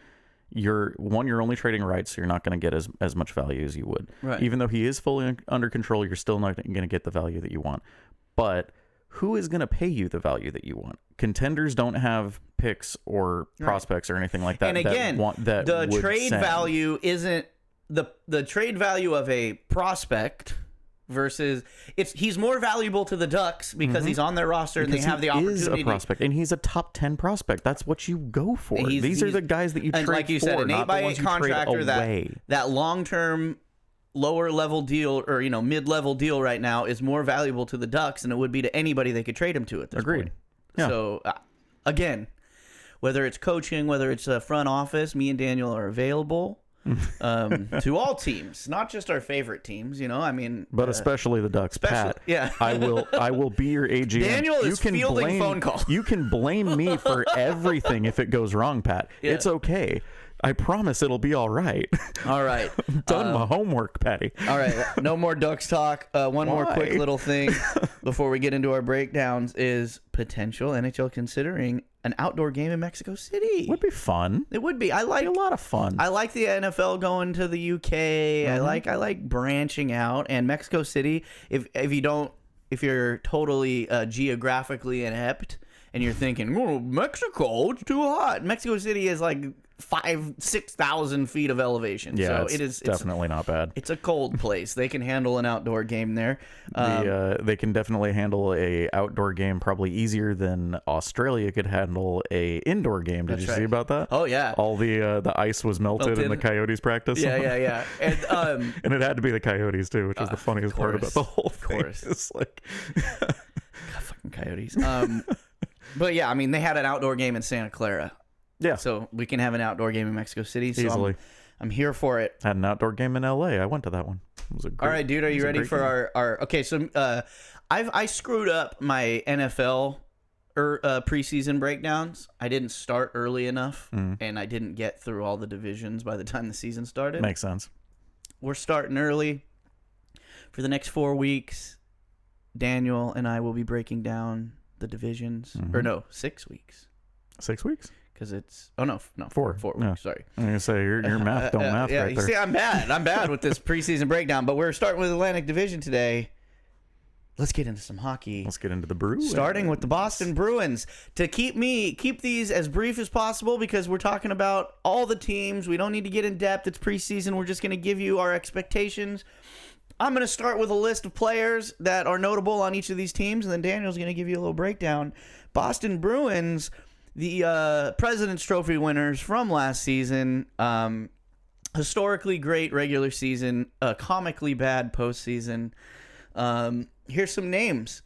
you're only trading rights, so you're not going to get as much value as you would. Right. Even though he is fully under control, you're still not going to get the value that you want. But who is going to pay you the value that you want? Contenders don't have picks or prospects or anything like that. And again, the trade value isn't the trade value of a prospect versus he's more valuable to the Ducks because he's on their roster and they have the opportunity. He is a prospect, and he's a top 10 prospect. That's what you go for. These are the guys that you trade for, like you said, an 8x8 contractor that long-term lower level deal or mid-level deal right now is more valuable to the Ducks than it would be to anybody they could trade him to at this point. Yeah. So again, whether it's coaching, whether it's a front office, me and Daniel are available to all teams, not just our favorite teams. But especially the Ducks. Pat, yeah, I will be your AGM. Daniel is fielding phone calls. You can blame me for everything if it goes wrong, Pat. Yeah. It's okay. I promise it'll be all right. All right. I've done my homework, Patty. All right. No more Ducks talk. One more quick little thing before we get into our breakdowns is potential NHL considering an outdoor game in Mexico City. Would be fun. It would be. It'd be a lot of fun. I like the NFL going to the UK. I like branching out, and Mexico City. If you're totally geographically inept and you're thinking, oh, Mexico, it's too hot. Mexico City is like 6,000 feet of elevation. Yeah, so it's definitely not bad. It's a cold place. They can handle an outdoor game there. They can definitely handle a outdoor game probably easier than Australia could handle a indoor game. Did you see about that? Oh yeah, all the ice was melted in the Coyotes practice. Yeah. And and it had to be the Coyotes too, which is the funniest part about the whole thing. Of course, it's like God, fucking Coyotes. But yeah, I mean, they had an outdoor game in Santa Clara. Yeah. So we can have an outdoor game in Mexico City. So easily. I'm here for it. Had an outdoor game in LA. I went to that one. It was a great, all right, dude. Are you ready for our okay? So I screwed up my NFL preseason breakdowns. I didn't start early enough, and I didn't get through all the divisions by the time the season started. Makes sense. We're starting early. For the next 4 weeks, Daniel and I will be breaking down the divisions. Or no, 6 weeks. 6 weeks? Because it's no 4 weeks. Yeah. Sorry, I'm gonna say your math don't math yeah, right you there. see, I'm bad with this preseason breakdown. But we're starting with Atlantic Division today. Let's get into some hockey. Let's get into the Bruins. Starting with the Boston Bruins. To keep these as brief as possible because we're talking about all the teams. We don't need to get in depth. It's preseason. We're just gonna give you our expectations. I'm going to start with a list of players that are notable on each of these teams, and then Daniel's going to give you a little breakdown. Boston Bruins, the President's Trophy winners from last season, historically great regular season, comically bad postseason. Here's some names.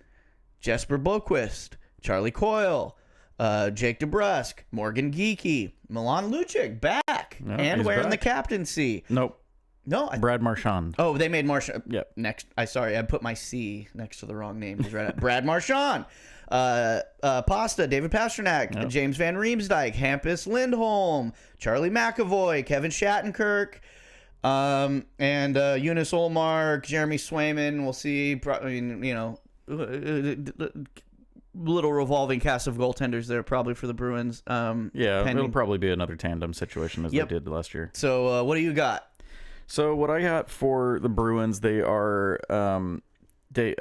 Jesper Boquist, Charlie Coyle, Jake DeBrusk, Morgan Geekie, Milan Lucic back, and wearing the captaincy. Nope. No, Brad Marchand. Oh, they made Marchand. Yep. Next, I put my C next to the wrong name. He's right. Brad Marchand, Pasta, David Pastrnak, James Van Riemsdyk, Hampus Lindholm, Charlie McAvoy, Kevin Shattenkirk, and Eunice Olmark, Jeremy Swayman. We'll see. Little revolving cast of goaltenders there probably for the Bruins. It'll probably be another tandem situation as they did last year. So what do you got? So what I got for the Bruins, they are, they're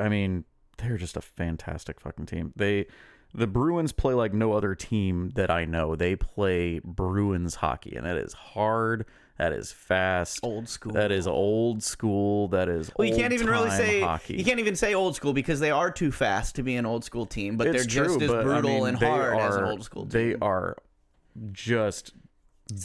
just a fantastic fucking team. The Bruins play like no other team that I know. They play Bruins hockey, and that is hard. That is fast. Old school. That is old school. That is you can't even really say hockey. You can't even say old school because they are too fast to be an old school team, but they're just as brutal and hard as an old school team. They are just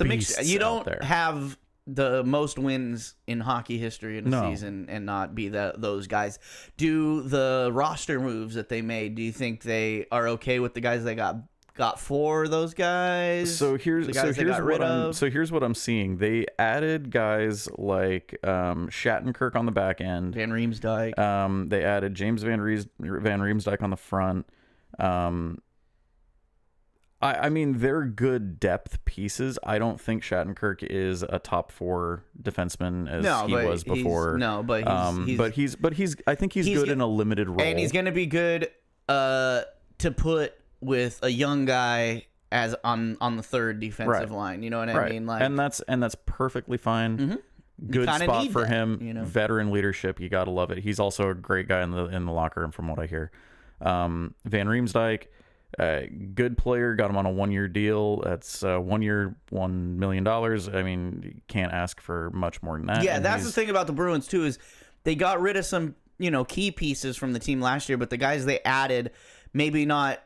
beasts. You don't out there. have the most wins in hockey history in a season and not be those guys. Do the roster moves that they made, do you think they are okay with the guys they got for those guys? So here's what I'm seeing. They added guys like Shattenkirk on the back end, Van Riemsdyk. They added James Van Riemsdyk on the front. I mean, they're good depth pieces. I don't think Shattenkirk is a top 4 defenseman as he was before. I think he's good in a limited role. And he's going to be good to put with a young guy as on the third defensive line. You know what I mean? Like, and that's perfecly fine. Mm-hmm. Good spot for him. You know? Veteran leadership. You got to love it. He's also a great guy in the locker room, from what I hear. Van Riemsdyk, good player. Got him on a 1-year deal. That's 1 year, $1 million. I mean, you can't ask for much more than that. Yeah, that's the thing about the Bruins too, is they got rid of some key pieces from the team last year, but the guys they added, maybe not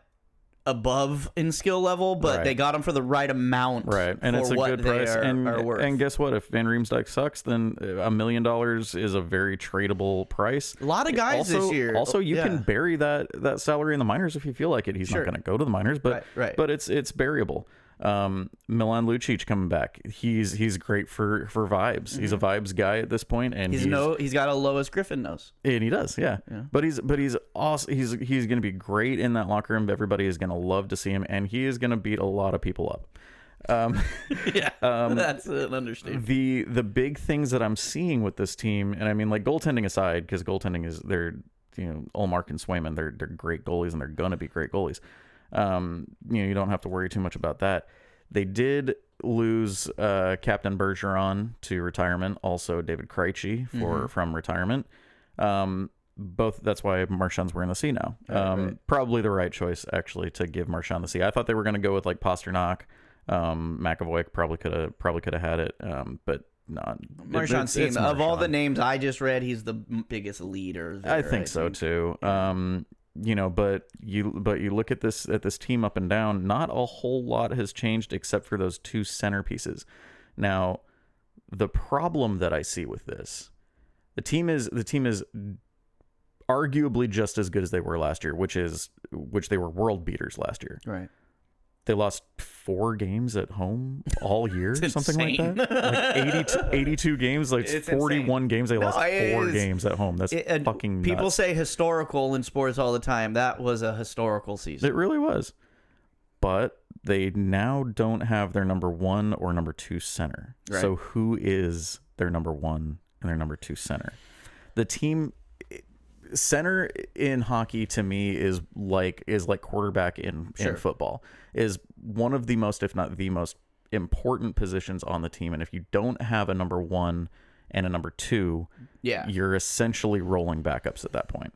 above in skill level, but they got them for the right amount. Right, and it's a good price. And guess what? If Van Riemsdyk sucks, then $1 million is a very tradable price. A lot of guys this year. Also, you can bury that salary in the minors if you feel like it. He's not going to go to the minors, but it's buriable. Milan Lucic coming back. He's great for vibes. He's a vibes guy at this point, and he's got a Lois Griffin nose, and he does, yeah. But he's awesome. He's going to be great in that locker room. Everybody is going to love to see him, and he is going to beat a lot of people up. That's an understatement. The big things that I'm seeing with this team, and I mean, like, goaltending aside, because goaltending is Ullmark and Swayman, they're great goalies, and they're going to be great goalies. You don't have to worry too much about that. They did lose Captain Bergeron to retirement, also David Krejci from retirement. Both, that's why Marchand's wearing the C now. Probably the right choice, actually, to give Marchand the C. I thought they were going to go with like Pasternak. McAvoy probably could have had it, but no. Marchand C. Of all the names I just read, he's the biggest leader there, I think so too. But you look at this team up and down, not a whole lot has changed except for those 2 centerpieces. Now, the problem that I see with this, the team is arguably just as good as they were last year, which they were world beaters last year. Right. They lost 4 games at home all year, something like that. Like 82 games, like it's 41 insane. Games. They lost 4 games at home. That's fucking nuts. People say historical in sports all the time. That was a historical season. It really was. But they now don't have their number 1 or number 2 center. Right. So who is their number 1 and their number 2 center? The team center in hockey to me is like quarterback in football, is one of the most, if not the most important positions on the team. And if you don't have a number 1 and a number 2, you're essentially rolling backups at that point.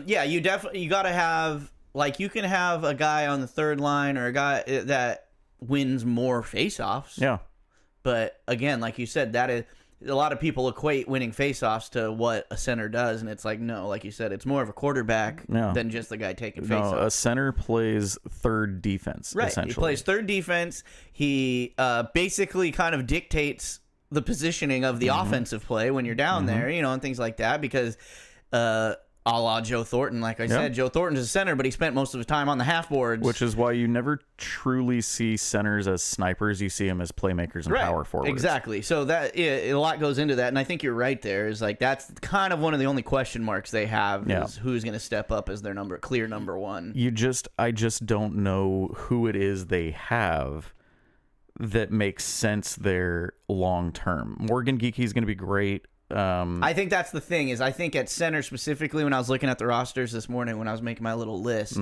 You got to have, like, you can have a guy on the third line or a guy that wins more faceoffs. Yeah. But again, like you said, that is, a lot of people equate winning faceoffs to what a center does, and it's like, no, like you said, it's more of a quarterback than just the guy taking faceoffs. No, a center plays third defense, essentially. He plays third defense. He basically kind of dictates the positioning of the offensive play when you're down there, and things like that, because a la Joe Thornton, like I said, Joe Thornton's a center, but he spent most of his time on the half boards. Which is why you never truly see centers as snipers. You see them as playmakers and power forwards. Exactly. So that a lot goes into that, and I think you're right there. Is like that's kind of one of the only question marks they have is who's going to step up as their clear number 1. I just don't know who it is they have that makes sense there long term. Morgan Geeky's going to be great. I think that's the thing is I think at center specifically, when I was looking at the rosters this morning when I was making my little list,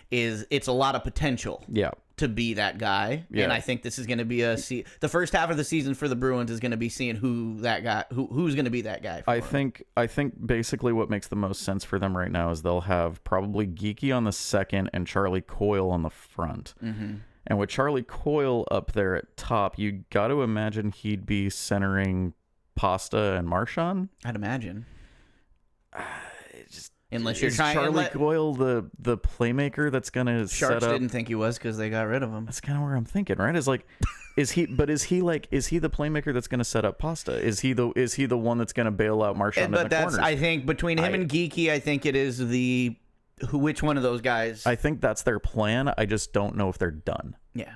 is it's a lot of potential to be that guy. And I think this is going to be the first half of the season for the Bruins is going to be seeing who that guy who's going to be that guy for I think basically what makes the most sense for them right now is they'll have probably Geeky on the second and Charlie Coyle on the front. And with Charlie Coyle up there at top, you got to imagine he'd be centering Pasta and Marchand. I'd imagine. Unless you're trying Charlie Coyle the playmaker that's gonna Sharks set up. Didn't think he was because they got rid of him. That's kind of where I'm thinking, right? Is like, is he the playmaker that's gonna set up Pasta? Is he the one that's gonna bail out Marchand in the corners? I think between him and Geeky, I think it is which one of those guys. I think that's their plan. I just don't know if they're done. Yeah.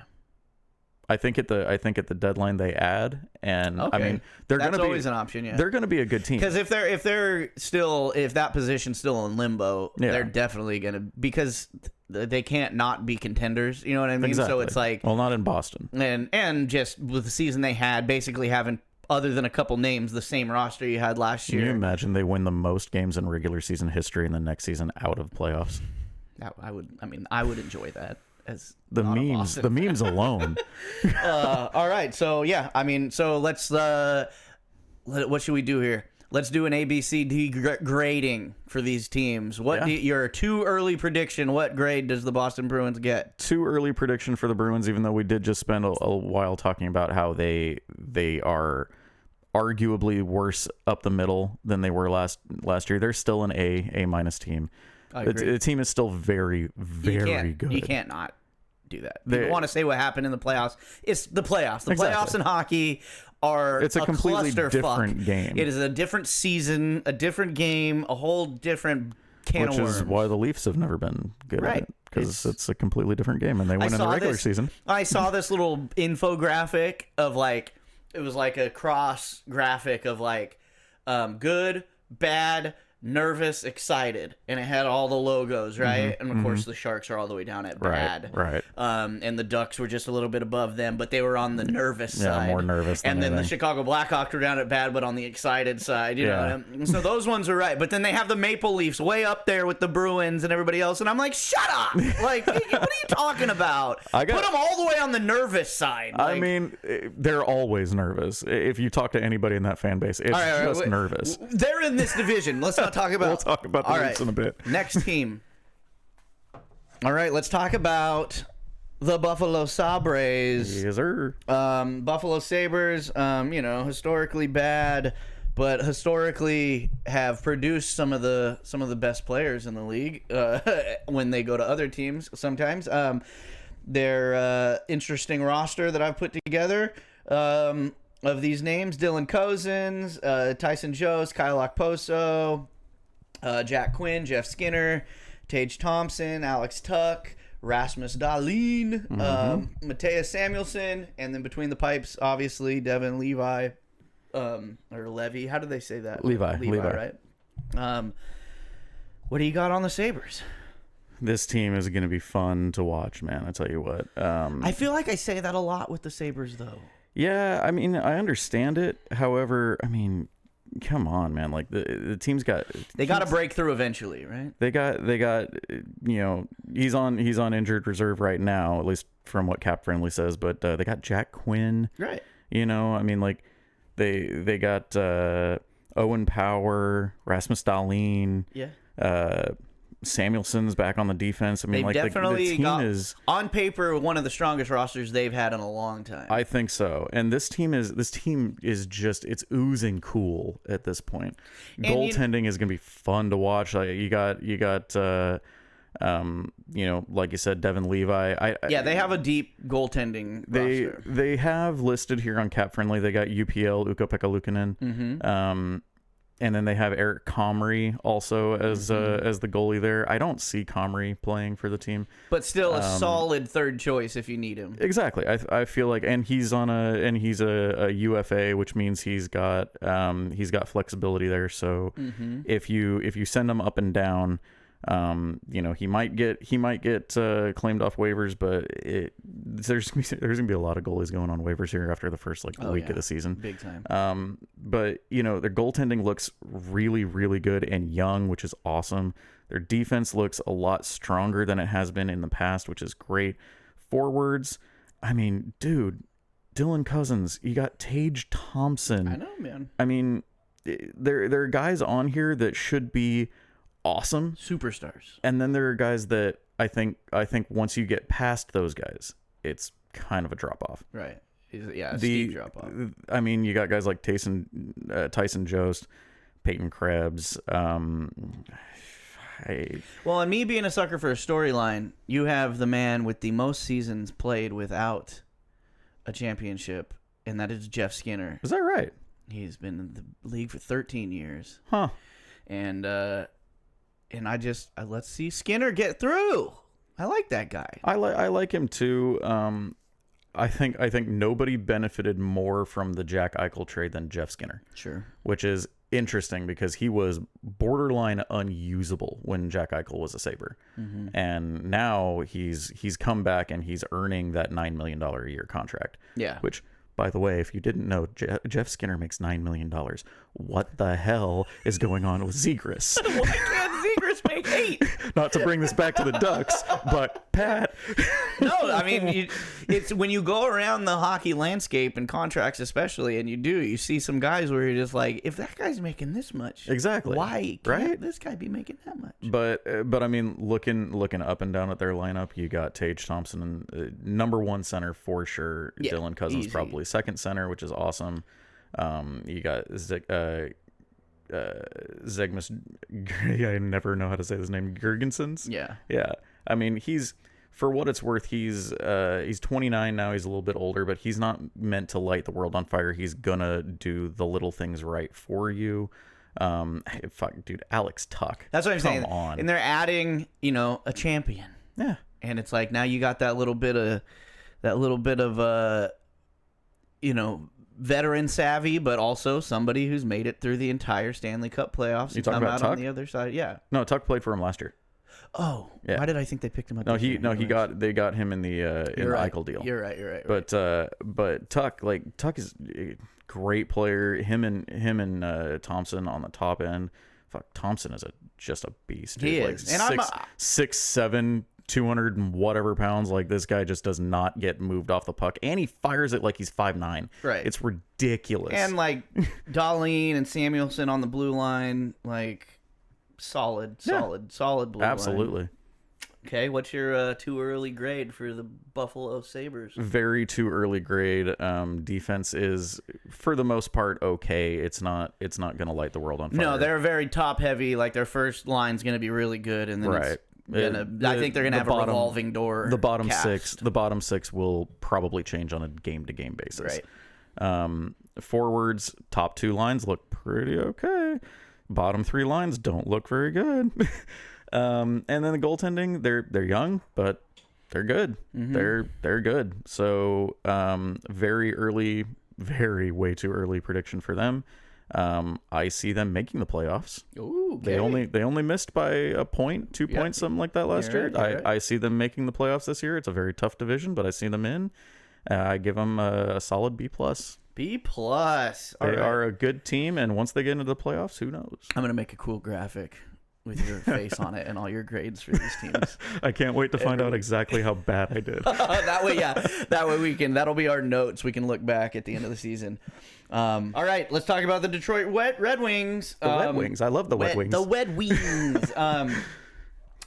I think at the deadline they add, and I mean that's always an option. Yeah, they're going to be a good team because if that position's still in limbo, they're definitely going to, because they can't not be contenders. You know what I mean? Exactly. So it's like, well, not in Boston. and just with the season they had, basically having, other than a couple names, the same roster you had last year. Can you imagine they win the most games in regular season history and the next season out of playoffs? I would enjoy that. As the memes alone. All right, so yeah, so let's what should we do here? Let's do an ABCD grading for these teams. Your too early prediction? What grade does the Boston Bruins get? Too early prediction for the Bruins, even though we did just spend a while talking about how they are arguably worse up the middle than they were last year. They're still an A- team. The team is still very, very good. You can't not do that. People want to say what happened in the playoffs. It's the playoffs. The playoffs in hockey are a completely different game. It is a different season, a different game, a whole different can of worms. Which is why the Leafs have never been good at it, because it's a completely different game, and they win in the regular season. I saw this little infographic of it was like a cross graphic of good, bad, nervous, excited, and it had all the logos, right? And of course the Sharks are all the way down at bad, right. And the Ducks were just a little bit above them, but they were on the nervous side. More nervous than and then anything. the Chicago Blackhawks were down at bad, but on the excited side, you know. So those ones are right, but then they have the Maple Leafs way up there with the Bruins and everybody else, and I'm like, shut up! Like, what are you talking about? Put them all the way on the nervous side. They're always nervous. If you talk to anybody in that fan base, it's just nervous. They're in this division. Let's not talk about. We'll talk about the Leafs in a bit. Next team. All right, let's talk about the Buffalo Sabres. Yes, sir. Buffalo Sabres, historically bad, but historically have produced some of the best players in the league when they go to other teams sometimes. Their interesting roster that I've put together of these names: Dylan Cozens, Tyson Jost, Kyle Okposo, Jack Quinn, Jeff Skinner, Tage Thompson, Alex Tuck, Rasmus Dahlin, Mateus Samuelsson, and then between the pipes, obviously, Devin Levi, or Levy. How do they say that? Levi, right? What do you got on the Sabres? This team is going to be fun to watch, man. I tell you what. I feel like I say that a lot with the Sabres, though. Yeah, I understand it. However, come on, man. Like the team's got. They got to break through eventually, right? They got. He's on injured reserve right now, at least from what Cap Friendly says. But they got Jack Quinn, right? They got Owen Power, Rasmus Dahlin, Samuelson's back on the defense. They've definitely the team got, is on paper, one of the strongest rosters they've had in a long time. I think so. And this team is just, it's oozing cool at this point. Goaltending is going to be fun to watch. You got like you said, Devin Levi. They have a deep goaltending roster. They have listed here on Cap Friendly. They got UPL Ukko-Pekka Luukkonen. And then they have Eric Comrie also as the goalie there. I don't see Comrie playing for the team, but still a solid third choice if you need him. Exactly. I feel like, and he's a UFA, which means he's got flexibility there. So if you send him up and down, he might get claimed off waivers, but there's gonna be a lot of goalies going on waivers here after the first week of the season, big time. But their goaltending looks really, really good and young, which is awesome. Their defense looks a lot stronger than it has been in the past, which is great. Forwards, dude, Dylan Cozens, you got Tage Thompson. I know, man. There are guys on here that should be awesome superstars, and then there are guys that I think once you get past those guys, it's kind of a drop off. Right. A steep drop off. You got guys like Tyson Jost, Peyton Krebs. And me being a sucker for a storyline, you have the man with the most seasons played without a championship, and that is Jeff Skinner. Is that right? He's been in the league for 13 years. Huh. And let's see Skinner get through. I like that guy. I like him too. I think nobody benefited more from the Jack Eichel trade than Jeff Skinner. Sure. Which is interesting because he was borderline unusable when Jack Eichel was a Sabre. And now he's come back and he's earning that $9 million a year contract. Yeah. Which, by the way, if you didn't know, Jeff Skinner makes $9 million. What the hell is going on with Zegras? Why can't Zegras make 8? Not to bring this back to the Ducks, but Pat. No, I mean, it's when you go around the hockey landscape and contracts especially, and you see some guys where you're just like, if that guy's making this much, Exactly. why can't this guy be making that much? But I mean, looking up and down at their lineup, you got Tage Thompson, number one center for sure. Yeah, Dylan Cousins easy. probably second center, which is awesome. You got Zegmas. I never know how to say his name. Girgensons. Yeah. I mean, he's, for what it's worth, he's 29 now. He's a little bit older, but he's not meant to light the world on fire. He's gonna do the little things right for you. Fuck, dude, Alex Tuck. That's what I'm saying. Come on. And they're adding, a champion. Yeah. And it's like now you got that little bit of veteran savvy, but also somebody who's made it through the entire Stanley Cup playoffs and come out on the other side. Yeah. No, Tuck played for him last year. Oh, yeah. Why did I think they picked him up? They got him in the Eichel deal. You're right. But Tuck is a great player. Him and Thompson on the top end. Fuck, Thompson is just a beast. Dude. He like is, and 6'7", 200 and whatever pounds. Like, this guy just does not get moved off the puck, and he fires it like he's 5'9". Right, it's ridiculous. And like Dahlin and Samuelson on the blue line, like solid blue Absolutely. line. Okay, what's your too early grade for the Buffalo Sabres? Very too early grade. Defense is, for the most part, okay. It's not going to light the world on fire. No, they're very top heavy. Like, their first line's going to be really good, and then right. I think they're going to have a revolving door. The bottom cast. the bottom six will probably change on a game-to-game basis. Right. Forwards, top 2 lines look pretty okay. Bottom 3 lines don't look very good. And then the goaltending, they're young, but they're good. They're good. So very early, way too early prediction for them. I see them making the playoffs. Ooh, okay. They only missed by a point, 2 points, something like that last year. Right. I see them making the playoffs this year. It's a very tough division, but I see them in. I give them a solid B+. B+. They are a good team, and once they get into the playoffs, who knows? I'm gonna make a cool graphic with your face on it and all your grades for these teams. I can't wait to find out exactly how bad I did. That way that'll be our notes. We can look back at the end of the season. All right, let's talk about the Detroit Red Wings. Red Wings. I love the Red Wings. The Red Wings.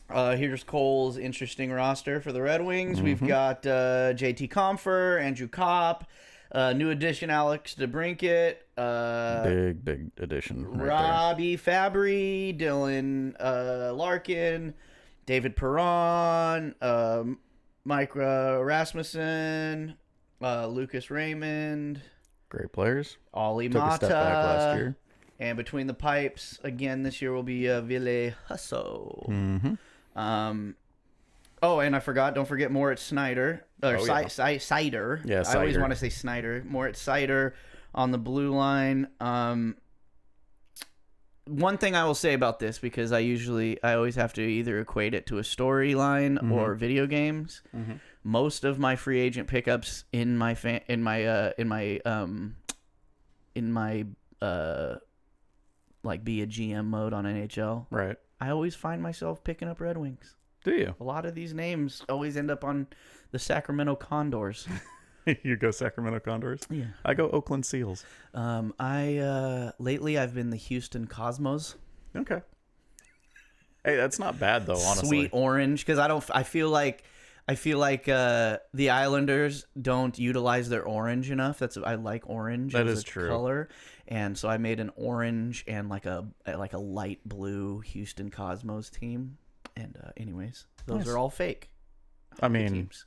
Here's Cole's interesting roster for the Red Wings. We've got JT Compher, Andrew Kopp, new addition Alex DeBrincat, big addition. Robbie Fabry, Dylan Larkin, David Perron, Mike Rasmussen, Lucas Raymond. Great players. Ollie Took Mata. a step back last year. And between the pipes, again, this year will be Ville Husso. Oh, and I forgot. Don't forget Moritz Snyder. Sider. Yeah, I always Seider. want to say Snyder. Moritz Sider on the blue line. One thing I will say about this, because I always have to either equate it to a storyline or video games. Most of my free agent pickups in my like be a GM mode on NHL. Right. I always find myself picking up Red Wings. Do you? A lot of these names always end up on the Sacramento Condors. You go Sacramento Condors? Yeah. I go Oakland Seals. Lately I've been the Houston Cosmos. Okay. Hey, that's not bad though, honestly. Sweet orange, because I feel like the Islanders don't utilize their orange enough. I like orange. That as is a true. Color, and so I made an orange and like a light blue Houston Cosmos team. And anyways, those Nice. are all fake. I mean, teams.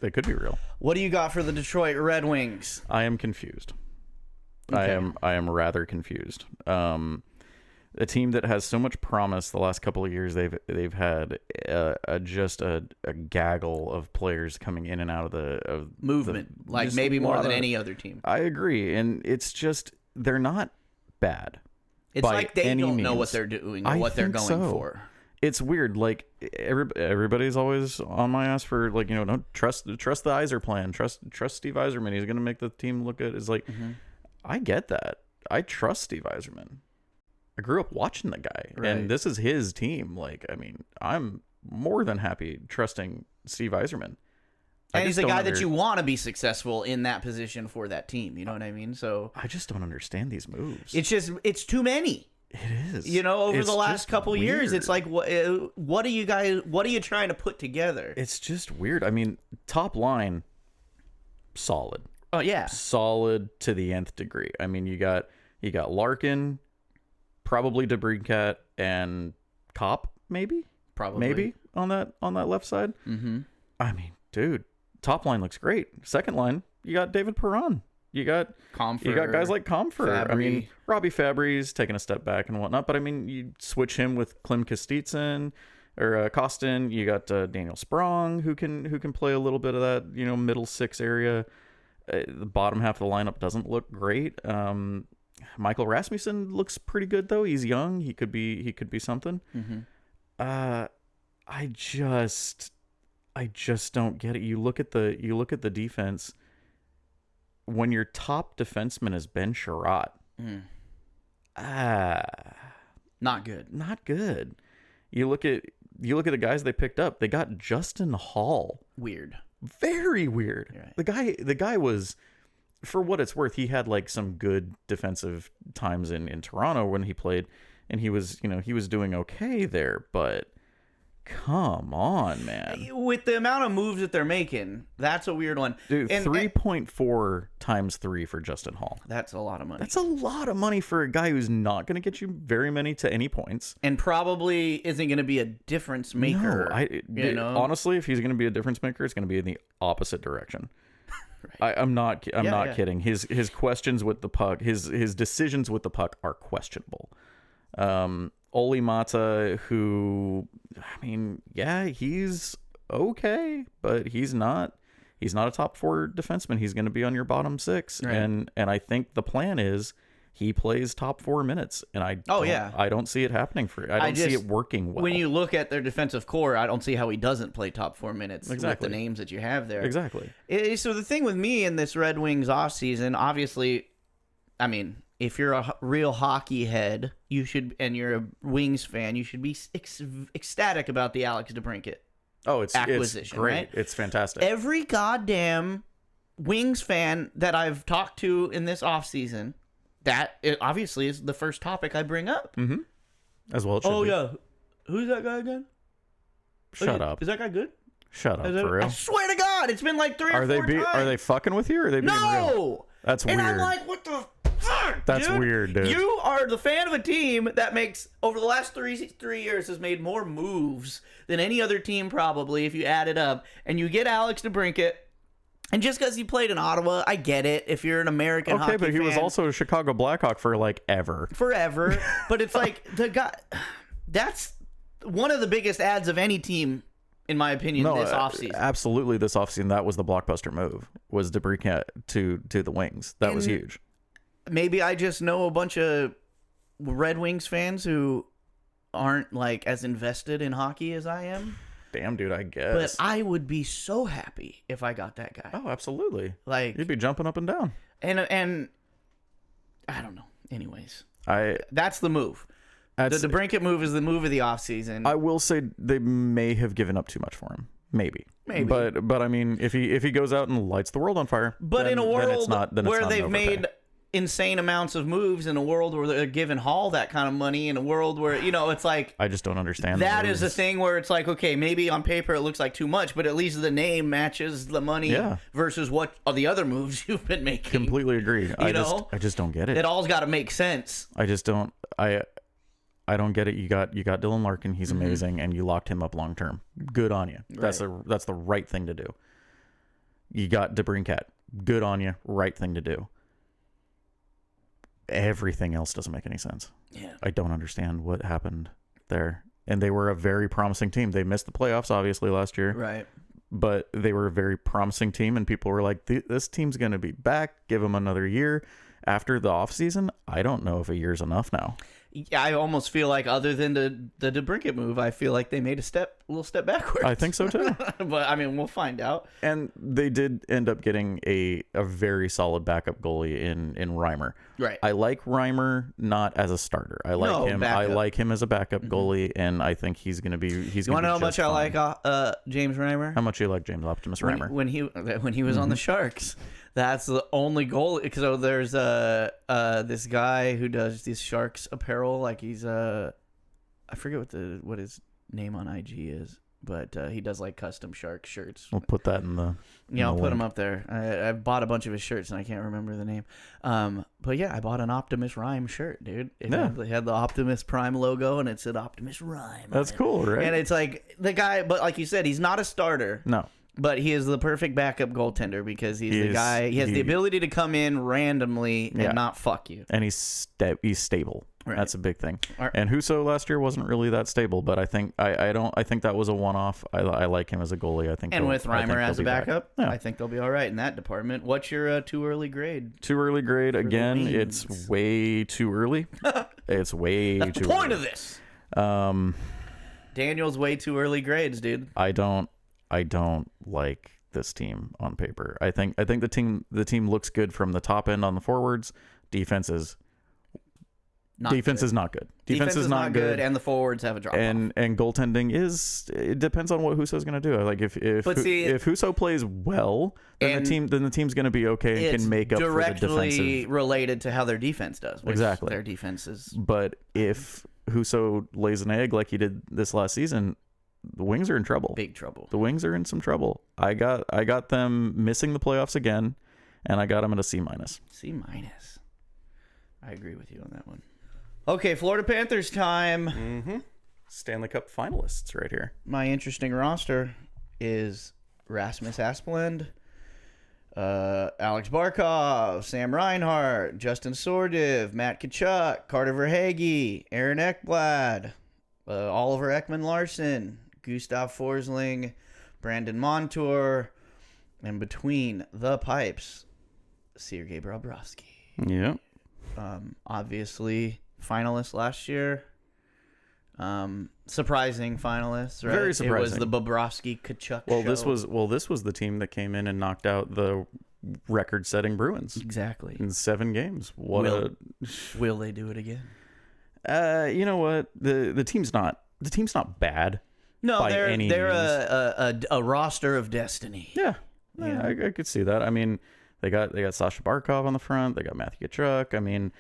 they could be real. What do you got for the Detroit Red Wings? I am confused. Okay. I am rather confused. A team that has so much promise the last couple of years, they've had just a gaggle of players coming in and out of the Movement, like just maybe a more lot than of- any other team. I agree, and it's just they're not bad. It's by like they any don't know means. what they're doing or I what they're think going so. for. It's weird. Like everybody's always on my ass for like, don't trust the Yzer plan. Trust Steve Yzerman. He's gonna make the team look good. It's like, I get that. I trust Steve Yzerman. I grew up watching the guy, and this is his team. Like, I mean, I'm more than happy trusting Steve Yzerman. And he's the guy that you want to be successful in that position for that team. You know what I mean? So I just don't understand these moves. it's too many. It is. Over the last couple years, it's like, what are you trying to put together? It's just weird. I mean, top line, solid. Oh yeah, solid to the nth degree. I mean, you got Larkin, probably DeBrincat, and Kopp, maybe on that left side. Mm-hmm. I mean, dude, top line looks great. Second line, you got David Perron. You got guys like Comfer. Fabry. I mean, Robbie Fabry's taking a step back and whatnot, but I mean, you switch him with Klim Kostitsin or Kostin. You got Daniel Sprong who can play a little bit of that middle six area. The bottom half of the lineup doesn't look great. Michael Rasmussen looks pretty good though. He's young. He could be something. Mm-hmm. I just don't get it. You look at the defense. When your top defenseman is Ben Sherratt, not good. Not good. You look at the guys they picked up. They got Justin Hall. Weird. Very weird. Right. The guy was, for what it's worth, he had like some good defensive times in Toronto when he played, and he was doing okay there, but come on, man. With the amount of moves that they're making, that's a weird one. Dude, 3.4 times 3 for Justin Hall. That's a lot of money. That's a lot of money for a guy who's not going to get you very many to any points. And probably isn't going to be a difference maker. No, honestly, if he's going to be a difference maker, it's going to be in the opposite direction. Right. I'm not kidding. His questions with the puck, his decisions with the puck are questionable. Olli Mata, who, I mean, yeah, he's okay, but he's not a top 4 defenseman. He's going to be on your bottom 6, right. and I think the plan is he plays top 4 minutes, and I don't see it happening I don't see it working well. When you look at their defensive core, I don't see how he doesn't play top 4 minutes with the names that you have there. Exactly. So the thing with me in this Red Wings offseason, obviously, I mean, if you're a real hockey head, and you're a Wings fan, you should be ecstatic about the Alex DeBrincat acquisition. It's great. Right? It's fantastic. Every goddamn Wings fan that I've talked to in this offseason, that obviously is the first topic I bring up. Mm-hmm. As well it should be. Yeah. Who's that guy again? Shut up. Is that guy good? Shut up, for real. I swear to God, it's been like 3 or 4 times. Are they fucking with you, or are they being real? That's weird. And I'm like, what the fuck, That's weird, dude. You are the fan of a team that makes, over the last 3 years, has made more moves than any other team probably, if you add it up. And you get Alex DeBrincat, and just because he played in Ottawa, I get it. If you're an American hockey fan. Okay, but he was also a Chicago Blackhawk for, like, ever. Forever. But it's like, the guy, that's one of the biggest ads of any team, in my opinion, this offseason. Absolutely, this offseason, that was the blockbuster move, was DeBrincat to the Wings. That was huge. Maybe I just know a bunch of Red Wings fans who aren't like as invested in hockey as I am. Damn, dude, I guess. But I would be so happy if I got that guy. Oh, absolutely. Like, you'd be jumping up and down. And I don't know. Anyways, that's the move. The DeBrincat move is the move of the offseason. I will say they may have given up too much for him. Maybe. But I mean, if he goes out and lights the world on fire, but then, in a world where they've overpay. made insane amounts of moves, in a world where they're giving Hall that kind of money, in a world where, it's like, I just don't understand that is a thing where it's like, okay, maybe on paper it looks like too much, but at least the name matches the money versus what are the other moves you've been making. Completely agree. I just don't get it. It all's got to make sense. I just don't. I don't get it. You got Dylan Larkin. He's amazing, and you locked him up long term. Good on you. Right. That's the right thing to do. You got DeBrincat. Good on you. Right thing to do. Everything else doesn't make any sense. Yeah. I don't understand what happened there. And they were a very promising team. They missed the playoffs, obviously, last year. Right. But they were a very promising team, and people were like, this team's going to be back. Give them another year. After the offseason, I don't know if a year's enough now. I almost feel like, other than the DeBrincat move, I feel like they made a little step backwards. I think so too. But I mean, we'll find out. And they did end up getting a very solid backup goalie in Reimer. Right. I like Reimer not as a starter. I like him. Backup. I like him as a backup goalie, and I think he's going to be. You want to know how much I like James Reimer? How much you like James Optimus Reimer? When he was on the Sharks. That's the only goal. So there's this guy who does these Sharks apparel. Like he's I forget what his name on IG is, but he does like custom Shark shirts. We'll put that in the. I'll put him up there. I bought a bunch of his shirts and I can't remember the name. But yeah, I bought an Optimus Rhyme shirt, dude. It had the Optimus Prime logo and it said Optimus Rhyme. That's cool, right? And it's like the guy, but like you said, he's not a starter. No. But he is the perfect backup goaltender because he's the guy. He has the ability to come in randomly and not fuck you. And he's stable. Right. That's a big thing. Right. And Husso last year wasn't really that stable, but I think I think that was a one-off. I like him as a goalie. I think. And with Reimer as a backup, yeah. I think they'll be all right in that department. What's your too early grade? Too early grade again. It's way too early. It's way That's too. the point early. of this. Daniel's way too early grades, dude. I don't like this team on paper. I think the team looks good from the top end on the forwards. Defense is not good. Defense is not good, and the forwards have a drop off. And goaltending it depends on what Husso's going to do. Like if Husso plays well, then the team's going to be okay and can make up for the defensive. Directly related to how their defense does. Exactly. Their defense is. But if Husso lays an egg like he did this last season, the Wings are in trouble. Big trouble. The Wings are in some trouble. I got them missing the playoffs again, and I got them at a C-. C-. I agree with you on that one. Okay, Florida Panthers time. Mm-hmm. Stanley Cup finalists right here. My interesting roster is Rasmus Asplund, Alex Barkov, Sam Reinhart, Justin Sordiv, Matt Tkachuk, Carter Verhaeghe, Aaron Ekblad, Oliver Ekman-Larsson, Gustav Forsling, Brandon Montour, and between the pipes, Sergei Bobrovsky. Yeah. Obviously, finalist last year. Surprising finalist, right? Very surprising. It was the Bobrovsky-Tkachuk show. This was the team that came in and knocked out the record-setting Bruins. Exactly. In 7 games. Will they do it again? You know what? The team's not bad. No, they're a roster of destiny. Yeah, I could see that. I mean, they got Sasha Barkov on the front. They got Matthew Tkachuk. I mean,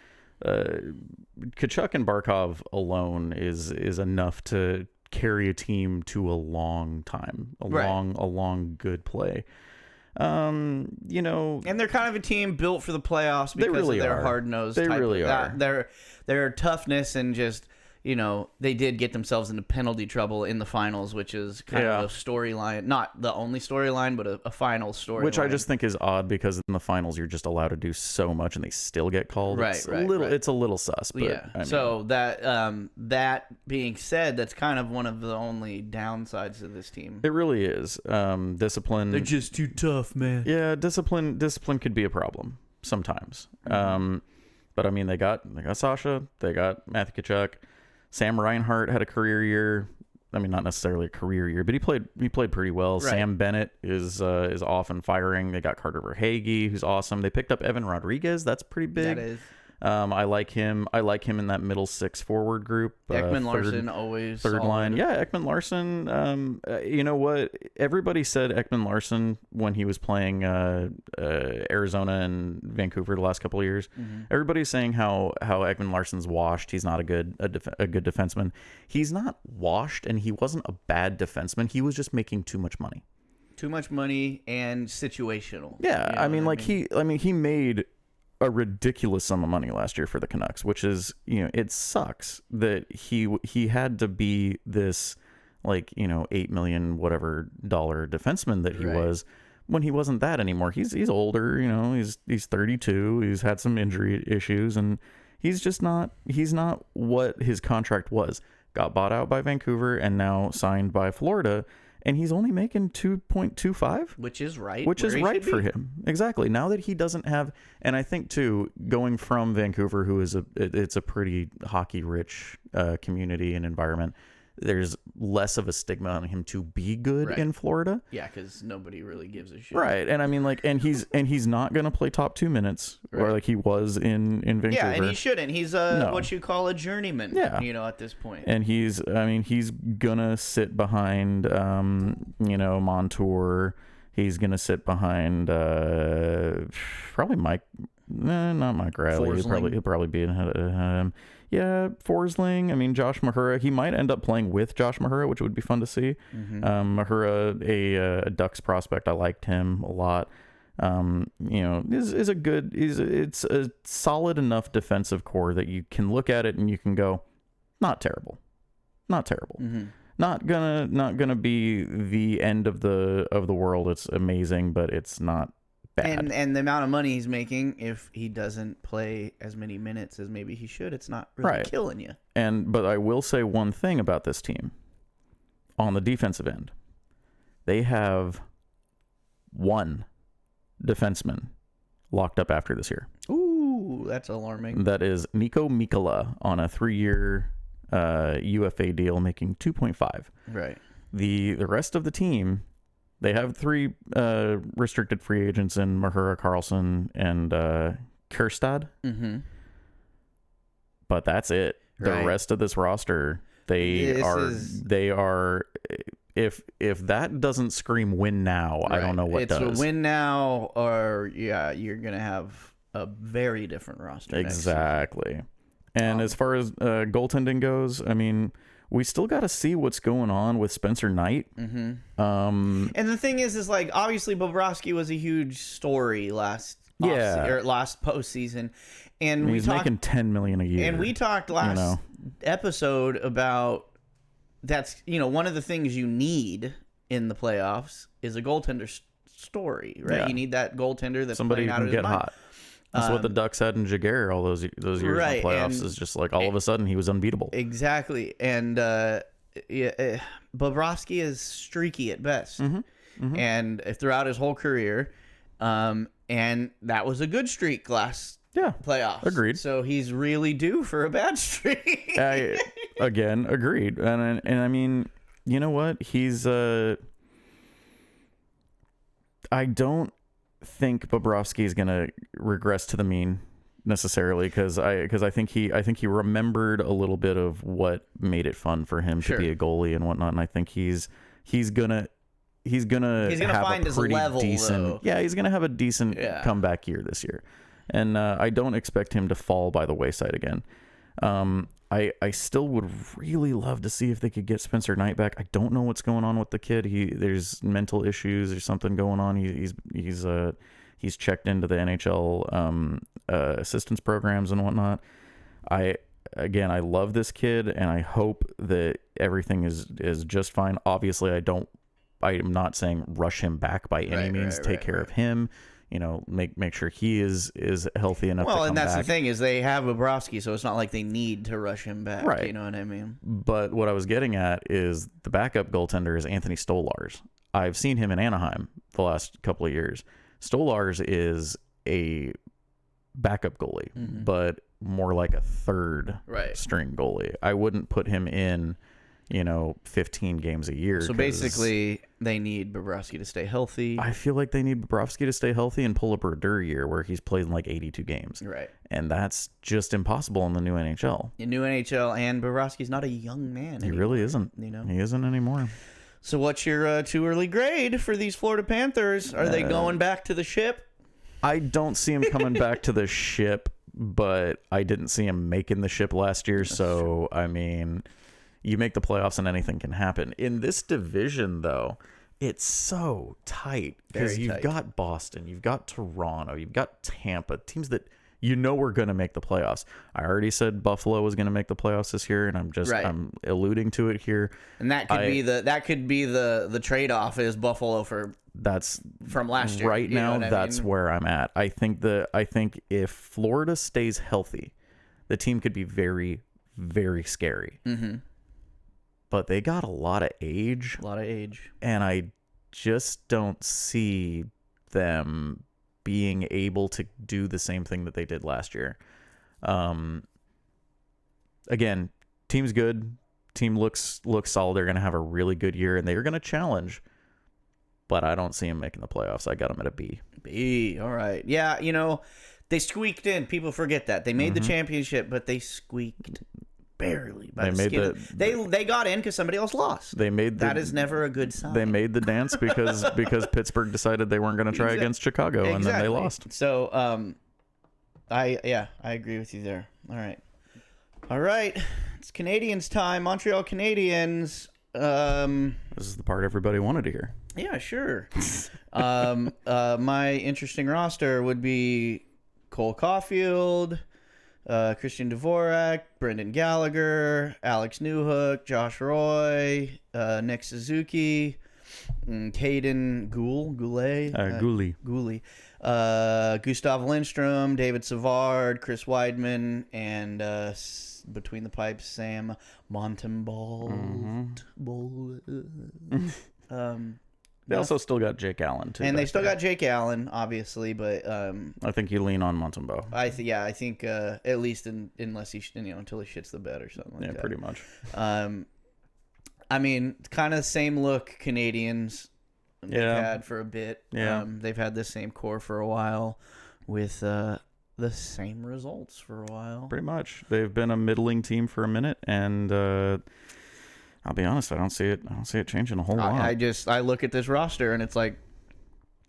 Tkachuk and Barkov alone is enough to carry a team to a long time, a long good play. And they're kind of a team built for the playoffs because of their hard-nosed type. They really are. Their toughness and just, they did get themselves into penalty trouble in the finals, which is kind of a storyline. Not the only storyline, but a final storyline. Which I just think is odd because in the finals you're just allowed to do so much and they still get called. It's a little sus. But, yeah. So that being said, that's kind of one of the only downsides of this team. It really is. Discipline. They're just too tough, man. Yeah, discipline could be a problem sometimes. But I mean, they got Sasha, they got Matthew Tkachuk. Sam Reinhart had a career year. I mean, not necessarily a career year, but he played pretty well. Right. Sam Bennett is off and firing. They got Carter Verhaeghe, who's awesome. They picked up Evan Rodriguez. That's pretty big. That is. I like him. I like him in that middle 6 forward group. Ekman-Larsson always third solid. Line. Yeah, Ekman-Larsson. You know what? Everybody said Ekman-Larsson when he was playing Arizona and Vancouver the last couple of years. Mm-hmm. Everybody's saying how Ekman-Larsson's washed. He's not a good defenseman. He's not washed, and he wasn't a bad defenseman. He was just making too much money. Too much money and situational. Yeah, he made a ridiculous sum of money last year for the Canucks, which is, it sucks that he had to be this $8 million whatever dollar defenseman that he was when he wasn't that anymore. He's older, he's 32, he's had some injury issues, and he's not what his contract was. Got bought out by Vancouver and now signed by Florida. and he's only making 2.25, which is right. Which is right for him. Exactly. Now that he doesn't have, and I think too, going from Vancouver, who is it's a pretty hockey rich community and environment, there's less of a stigma on him to be good in Florida. Yeah, because nobody really gives a shit. Right, and I mean, like, and he's not gonna play top 2 minutes, or like he was in Vancouver. Yeah, and he shouldn't. He's what you call a journeyman. Yeah. At this point. And he's gonna sit behind, Montour. He's gonna sit behind, probably Mike. Not Mike Riley. He'll probably be ahead of him. Yeah, Forsling. I mean, Josh Mahura. He might end up playing with Josh Mahura, which would be fun to see. Mahura, a Ducks prospect. I liked him a lot. Is a good. It's a solid enough defensive core that you can look at it and you can go, not terrible. Not gonna be the end of the world. It's amazing, but it's not bad. And the amount of money he's making, if he doesn't play as many minutes as maybe he should, it's not really killing you. But I will say one thing about this team. On the defensive end, they have one defenseman locked up after this year. Ooh, that's alarming. That is Nico Mikkola on a 3-year UFA deal, making 2.5. Right. The rest of the team, they have 3 restricted free agents in Mahura, Carlson, and Kjerstad. But that's it. The rest of this roster, they are. If that doesn't scream win now, I don't know what does. It's a win now, or you're gonna have a very different roster. Exactly. And as far as goaltending goes, I mean, we still got to see what's going on with Spencer Knight. And the thing is like, obviously Bobrovsky was a huge story last postseason, and he's making $10 million a year. And we talked last episode about that's one of the things you need in the playoffs is a goaltender story, right? Yeah. You need that goaltender that's somebody who can get hot. That's what the Ducks had in Jaguar all those years in the playoffs. Is just like all of a sudden he was unbeatable. Exactly, and Bobrovsky is streaky at best, and throughout his whole career, and that was a good streak last playoffs. Agreed. So he's really due for a bad streak. Again, agreed. And I mean, you know what? He's I don't think Bobrovsky is gonna regress to the mean necessarily, because I think he remembered a little bit of what made it fun for him to be a goalie and whatnot, and I think he's gonna have find a pretty his level, decent though. Yeah, he's gonna have a decent comeback year this year, and I don't expect him to fall by the wayside again. I still would really love to see if they could get Spencer Knight back. I don't know what's going on with the kid. There's mental issues or something going on. He's checked into the NHL assistance programs and whatnot. I love this kid, and I hope that everything is just fine. Obviously, I am not saying rush him back by any means. Take care of him. Make sure he is healthy enough to come back. Well, and that's the thing is they have Bobrovsky, so it's not like they need to rush him back. Right. You know what I mean? But what I was getting at is the backup goaltender is Anthony Stolarz. I've seen him in Anaheim the last couple of years. Stolarz is a backup goalie, but more like a third string goalie. I wouldn't put him in 15 games a year. So basically, they need Bobrovsky to stay healthy. I feel like they need Bobrovsky to stay healthy and pull a Brodeur year where he's played in like 82 games. Right. And that's just impossible in the new NHL. In new NHL, and Bobrovsky's not a young man anymore. He really isn't. He isn't anymore. So what's your too early grade for these Florida Panthers? Are they going back to the ship? I don't see him coming back to the ship, but I didn't see him making the ship last year. That's true. I mean, you make the playoffs and anything can happen. In this division, though, it's so tight because you've got Boston, you've got Toronto, you've got Tampa, teams that we're going to make the playoffs. I already said Buffalo was going to make the playoffs this year, and I'm alluding to it here. And that could be the trade-off is Buffalo from last year. Right now, that's where I'm at. I think if Florida stays healthy, the team could be very, very scary. but they got a lot of age. And I just don't see them being able to do the same thing that they did last year. Again, team's good. Team looks solid. They're going to have a really good year, and they're going to challenge. But I don't see them making the playoffs. I got them at a B. B. All right. Yeah, they squeaked in. People forget that. They made the championship, but they squeaked barely. They got in because somebody else lost. That is never a good sign. They made the dance because Pittsburgh decided they weren't going to try against Chicago, and then they lost. So, I agree with you there. All right. It's Canadiens time. Montreal Canadiens. This is the part everybody wanted to hear. Yeah, sure. My interesting roster would be Cole Caulfield, Christian Dvorak, Brendan Gallagher, Alex Newhook, Josh Roy, Nick Suzuki, Caden Goulet, Gustav Lindstrom, David Savard, Chris Weidman, and between the pipes, Sam Montembault. They also still got Jake Allen too, and they still got Jake Allen, obviously, but I think you lean on Montembeault. I think at least unless he until he shits the bed or something like that. Yeah, pretty much. I mean, kind of same look Canadians they've had for a bit. Yeah, they've had the same core for a while with the same results for a while. Pretty much, they've been a middling team for a minute, and I'll be honest, I don't see it changing a whole lot. I look at this roster and it's like,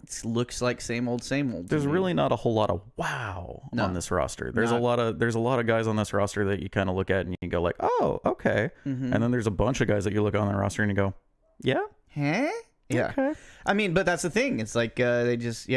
it looks like same old. There's really not a whole lot of wow on this roster. There's a lot of guys on this roster that you kind of look at and you go like, oh, okay. And then there's a bunch of guys that you look on the roster and you go, yeah, huh? Yeah. Okay. I mean, but that's the thing. It's like they just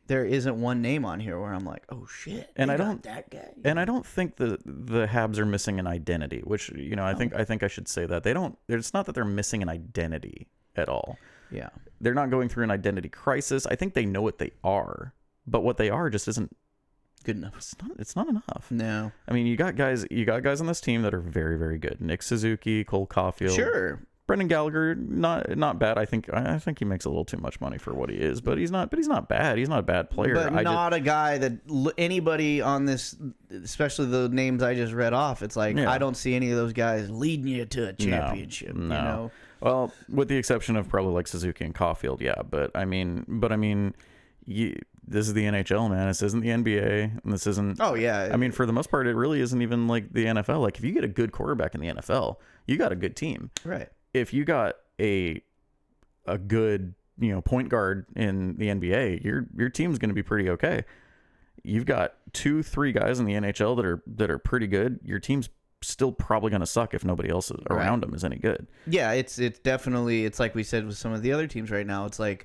there isn't one name on here where I'm like, oh shit, and I don't that guy. And I don't think the Habs are missing an identity, which I think I should say that they don't. It's not that they're missing an identity at all. Yeah, they're not going through an identity crisis. I think they know what they are, but what they are just isn't good enough. It's not enough. No, I mean you got guys on this team that are very, very good. Nick Suzuki, Cole Caulfield, sure. Brendan Gallagher, not bad. I think he makes a little too much money for what he is, but he's not bad. He's not a bad player. But not a guy that anybody on this, especially the names I just read off. It's like I don't see any of those guys leading you to a championship. No. Well, with the exception of probably like Suzuki and Caulfield, yeah. But I mean, this is the NHL, man. This isn't the NBA, and this isn't. Oh yeah. I mean, for the most part, it really isn't even like the NFL. Like, if you get a good quarterback in the NFL, you got a good team. Right. If you got a good point guard in the NBA, your team's going to be pretty okay. You've got 2-3 guys in the NHL that are pretty good. Your team's still probably going to suck if nobody else around them is any good. Yeah, it's definitely, it's like we said with some of the other teams right now. It's like,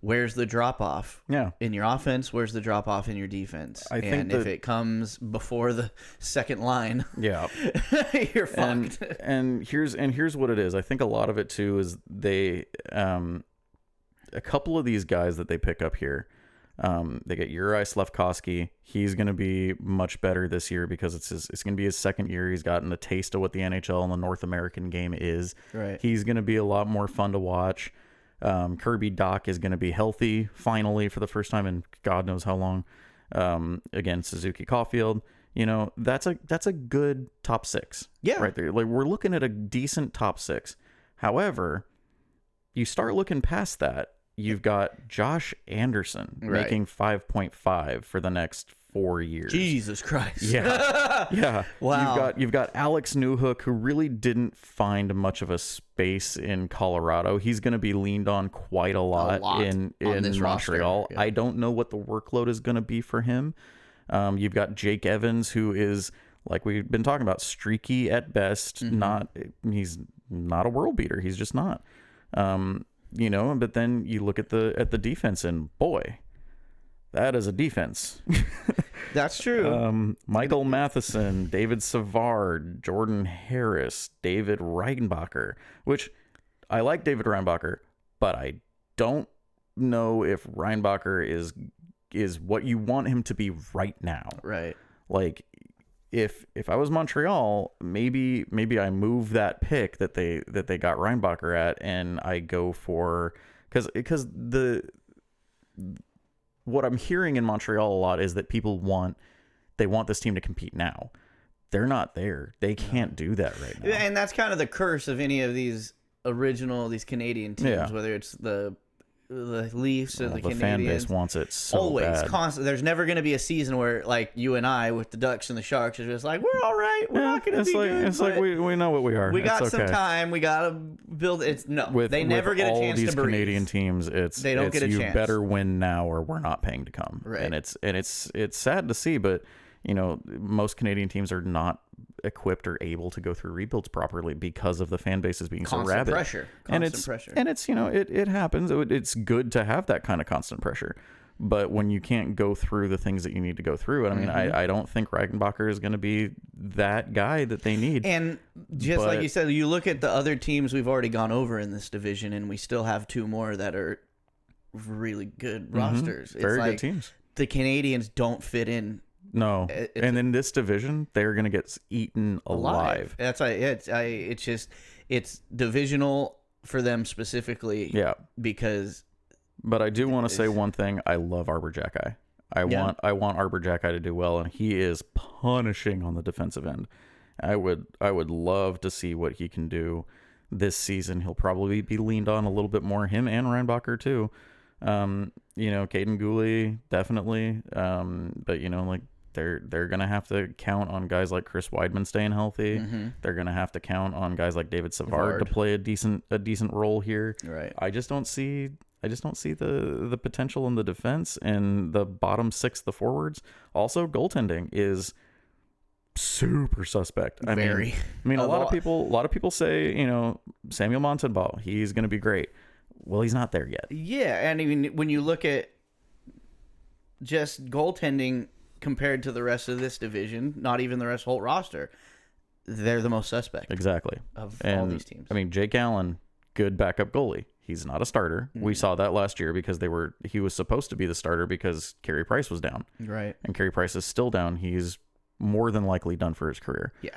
where's the drop off? Yeah. In your offense, where's the drop off in your defense? And if it comes before the second line, yeah, you're fucked. And here's what it is. I think a lot of it too is they a couple of these guys that they pick up here. They get Uri Slafkovsky. He's going to be much better this year because it's going to be his second year. He's gotten a taste of what the NHL and the North American game is. Right. He's going to be a lot more fun to watch. Kirby Dach is going to be healthy finally for the first time in God knows how long. Again, Suzuki Caulfield, that's a good top 6. Yeah. Right there. Like, we're looking at a decent top 6. However, you start looking past that. You've got Josh Anderson making 5.5 for the next 4 years. Jesus Christ. Yeah. Yeah. Wow. You've got Alex Newhook, who really didn't find much of a space in Colorado. He's going to be leaned on quite a lot in Montreal. Yeah. I don't know what the workload is going to be for him. You've got Jake Evans, who is, like we've been talking about, streaky at best. Mm-hmm. He's not a world beater. He's just not. But then you look at the defense, and boy, that is a defense. That's true. Michael Matheson, David Savard, Jordan Harris, David Reinbacher, which I like David Reinbacher, but I don't know if Reinbacher is what you want him to be right now. Right. Like, if I was Montreal, maybe I move that pick that they got Reinbacher at, and I go for because what I'm hearing in Montreal a lot is that people want this team to compete now. They're not there. They can't do that right now. And that's kind of the curse of any of these Canadian teams, whether it's the Leafs or the Canadiens. Fan base wants it so always bad. Constant. There's never going to be a season where like you and I with the Ducks and the Sharks are just like, we're all right. We're not going to be good. It's like we know what we are. We got some time. We got to build. They never get a chance to breathe. All these Canadian teams, they don't get a chance. You better win now, or we're not paying to come. Right. And it's sad to see, but most Canadian teams are not equipped or able to go through rebuilds properly because of the fan bases being so rabid. Constant pressure. And it's it happens. It's good to have that kind of constant pressure, but when you can't go through the things that you need to go through, and I mean, I don't think Reichenbacher is going to be that guy that they need. And like you said, you look at the other teams we've already gone over in this division, and we still have two more that are really good rosters. It's very good teams. The Canadians don't fit in. No, and in this division, they're going to get eaten alive. That's it's divisional for them specifically. Yeah, because. But I do want to say one thing. I love Arbor Jacki. I want Arbor Jacki to do well, and he is punishing on the defensive end. I would love to see what he can do this season. He'll probably be leaned on a little bit more. Him and Reinbacher too. Caden Gooley definitely. But like. They're gonna have to count on guys like Chris Weidman staying healthy. They're gonna have to count on guys like David Savard to play a decent role here. Right. I just don't see the potential in the defense and the bottom six, the forwards. Also, goaltending is super suspect. I mean, a lot of people say Samuel Montembeault, he's gonna be great. Well, he's not there yet. Yeah, and even when you look at just goaltending. Compared to the rest of this division, not even the rest of the whole roster, they're the most suspect. Exactly. Of all these teams. I mean, Jake Allen, good backup goalie. He's not a starter. We saw that last year because he was supposed to be the starter because Carey Price was down. Right. And Carey Price is still down. He's more than likely done for his career. Yeah.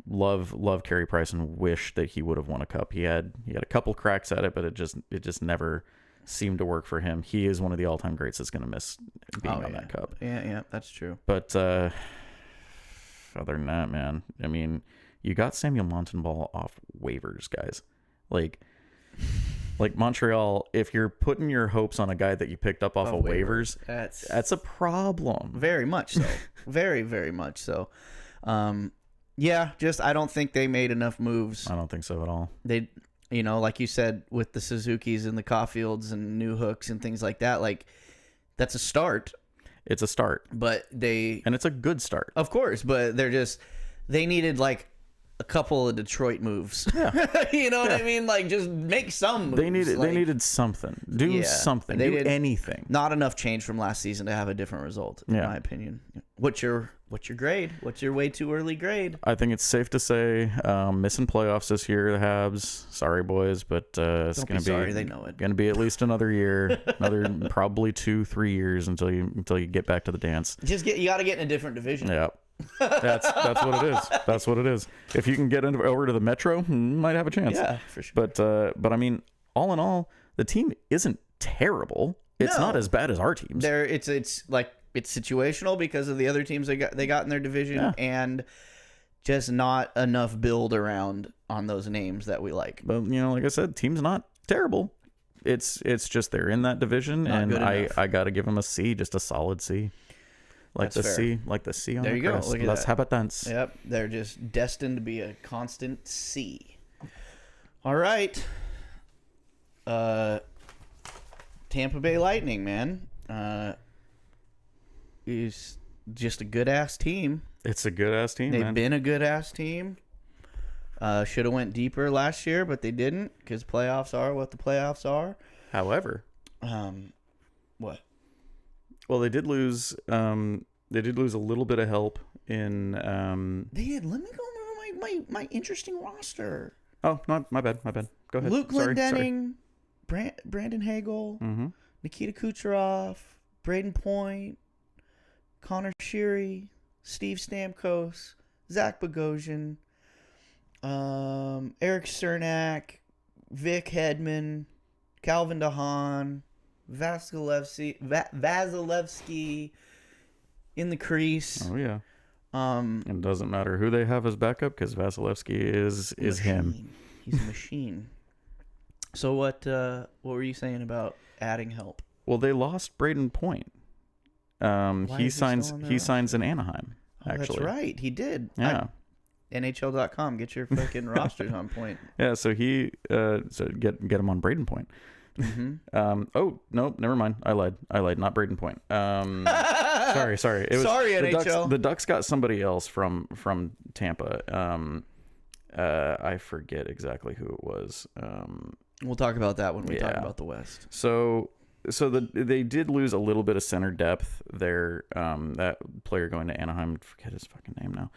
Love Carey Price and wish that he would have won a cup. He had a couple cracks at it, but it just never seemed to work for him. He is one of the all-time greats that's going to miss being on that cup. Yeah, that's true. But other than that, man, I mean, you got Samuel Montembeault off waivers, guys. Like Montreal, if you're putting your hopes on a guy that you picked up off of waivers, that's a problem. Very much so. Very, very much so. I don't think they made enough moves. I don't think so at all. They like you said, with the Suzukis and the Caulfields and New Hooks and things like that, like that's a start. It's a start. And it's a good start. Of course, but they needed like a couple of Detroit moves. Yeah. You know what I mean? Like just make some moves. They needed something. Do something. Do anything. Not enough change from last season to have a different result, in my opinion. What's your grade? What's your way too early grade? I think it's safe to say missing playoffs this year, the Habs. Sorry, boys, but it's going to be sorry. They know it. Going to be at least another year, another probably 2-3 years until you get back to the dance. You got to get in a different division. Yeah. That's what it is. That's what it is. If you can get over to the Metro, you might have a chance. Yeah, for sure. But I mean, all in all, the team isn't terrible. It's not as bad as our teams. It's like it's situational because of the other teams they got in their division, and just not enough build around on those names that we like. But like I said, team's not terrible. It's just they're in that division, not and I got to give them a C, just a solid C. Like That's the fair. C on there the you crest. Go. Look at Let's that. habitants. Yep, they're just destined to be a constant C. All right. Tampa Bay Lightning, man. Is just a good ass team. It's a good ass team. They've been a good ass team. Should have went deeper last year, but they didn't because playoffs are what the playoffs are. However, what? Well, they did lose. They did lose a little bit of help in. They did. Let me go over my interesting roster. Oh, not my bad. Go ahead. Luke Glendening, Brandon Hagel, Nikita Kucherov, Braden Point, Connor Sheary, Steve Stamkos, Zach Bogosian, Eric Cernak, Vic Hedman, Calvin DeHaan, Vasilevsky in the crease. Oh yeah. It doesn't matter who they have as backup because Vasilevsky is him. He's a machine. So what were you saying about adding help? Well, they lost Braden Point. He signs in Anaheim. Actually, that's right. He did. Yeah. NHL.com. Get your fucking rosters on point. Yeah. So get him on Braden Point. Mm-hmm. Oh no, never mind. I lied. Not Braden Point. Sorry. It was NHL. The Ducks got somebody else from Tampa. I forget exactly who it was. We'll talk about that when we talk about the West. So they did lose a little bit of center depth there. That player going to Anaheim, I forget his fucking name now.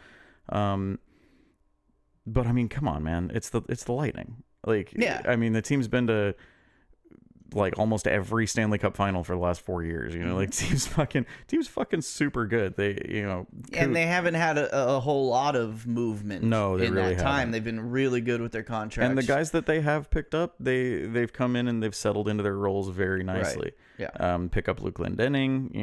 But I mean, come on, man. It's the Lightning. Like, yeah. I mean, the team's been to like almost every Stanley Cup final for the last 4 years. You know, like team's fucking super good. They, and they haven't had a whole lot of movement. No, they in really that time. haven't. They've been really good with their contracts. And the guys that they have picked up, they've come in and they've settled into their roles very nicely. Right. Yeah. Pick up Luke Glendening,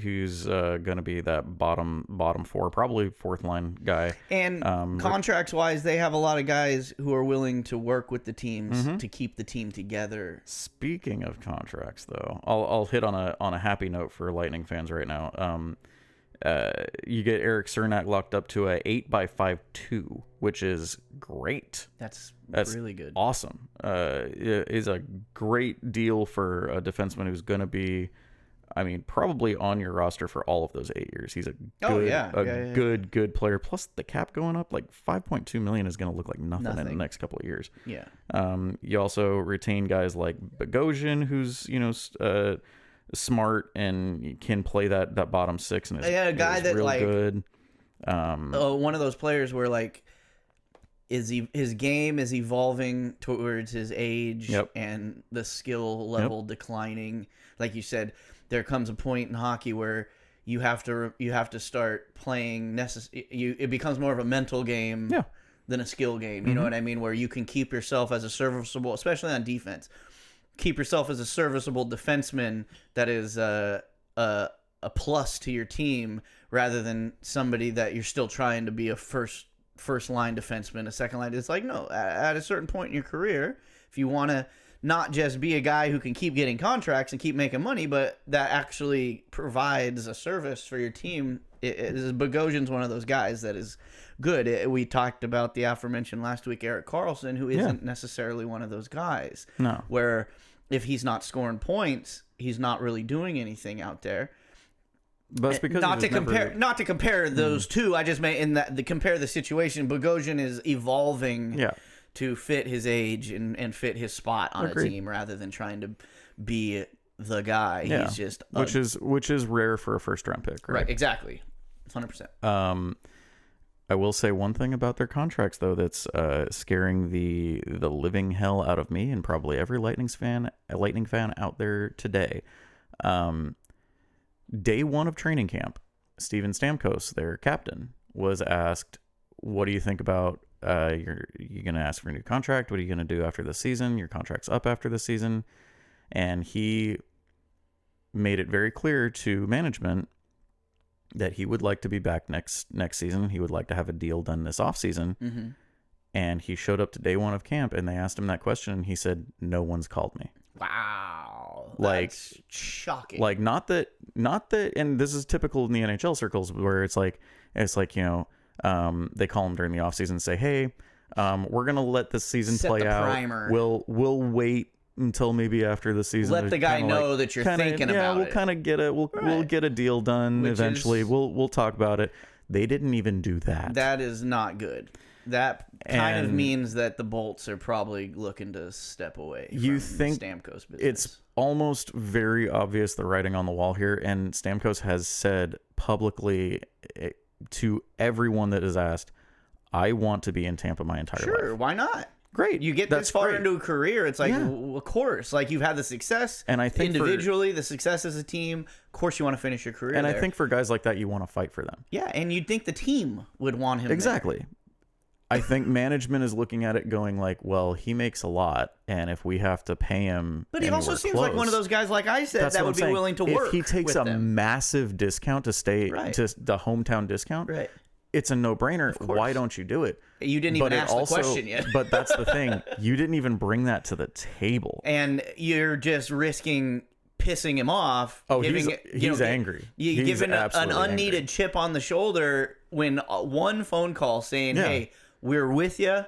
who's going to be that bottom four, probably fourth line guy. And contracts wise, they have a lot of guys who are willing to work with the teams to keep the team together. Speaking of contracts, though, I'll hit on a happy note for Lightning fans right now. You get Eric Cernak locked up to a 8x5-2, which is great. That's really good. Awesome. It is a great deal for a defenseman who's going to be, probably on your roster for all of those 8 years. He's a good player. Plus the cap going up, like $5.2 million is going to look like nothing in the next couple of years. Yeah. You also retain guys like Bogosian, who's smart and can play that bottom six and is a guy that real like good. One of those players where like his game is evolving towards his age and the skill level declining. Like you said, there comes a point in hockey where you have to start playing it becomes more of a mental game than a skill game. You know what I mean? Where you can keep yourself as a serviceable, especially on defense. Keep yourself as a serviceable defenseman that is a plus to your team rather than somebody that you're still trying to be a first line defenseman, a second line. It's like, no, at a certain point in your career, if you want to not just be a guy who can keep getting contracts and keep making money, but that actually provides a service for your team, Bogosian's one of those guys that is good. We talked about the aforementioned last week, Erik Karlsson, who isn't necessarily one of those guys. No. Where if he's not scoring points, he's not really doing anything out there. But it's because not to compare those two. I just meant compare the situation. Bogosian is evolving to fit his age and fit his spot on a team rather than trying to be the guy. Yeah. He's just which is rare for a first round pick, right? Right, exactly. 100%. I will say one thing about their contracts though that's scaring the living hell out of me and probably every Lightning fan out there today. Day one of training camp, Steven Stamkos, their captain, was asked, "What do you think about you're going to ask for a new contract? What are you going to do after the season? Your contract's up after the season." And he made it very clear to management that he would like to be back next season. He would like to have a deal done this offseason. Mm-hmm. And he showed up to day one of camp, and they asked him that question, and he said, "No one's called me." Wow, that's shocking. Like not that, and this is typical in the NHL circles where it's like they call him during the offseason and say, "Hey, we're gonna let this season play out. Primer. We'll wait until maybe after the season. Let the guy know that you're thinking about it. We'll kind of get we'll get a deal done eventually. We'll talk about it." They didn't even do that. That is not good. That kind of means that the Bolts are probably looking to step away from Stamkos' business. It's almost very obvious the writing on the wall here, and Stamkos has said publicly to everyone that is asked, "I want to be in Tampa my entire life." Sure, why not? great. You get this far into a career, it's like, of course, like you've had the success, and I think individually, the success as a team. Of course, you want to finish your career. And there. I think for guys like that, you want to fight for them. Yeah, and you'd think the team would want him. Exactly. There. I think management is looking at it going like, well, he makes a lot, and if we have to pay him, but he also seems like one of those guys, like I said, that would be willing to work. If he takes a massive discount to stay to the hometown discount, it's a no-brainer. Why don't you do it? You didn't even ask the question yet. But that's the thing. You didn't even bring that to the table. And you're just risking pissing him off. Oh, he's angry. You're giving an unneeded chip on the shoulder when one phone call saying, hey, we're with you.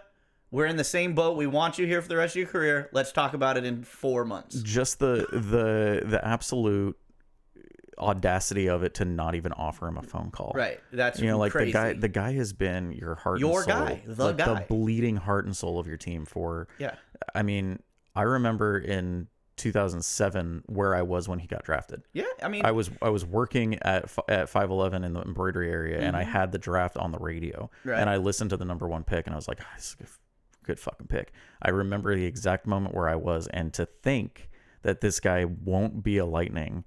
We're in the same boat. We want you here for the rest of your career. Let's talk about it in 4 months. Just the absolute audacity of it to not even offer him a phone call. Right. That's like crazy. the guy has been your heart and soul. The bleeding heart and soul of your team for I mean, I remember in 2007 where I was when he got drafted. Yeah, I mean, I was working at 511 in the embroidery area, and I had the draft on the radio, and I listened to the number 1 pick, and I was like, this is a good fucking pick. I remember the exact moment where I was, and to think that this guy won't be a Lightning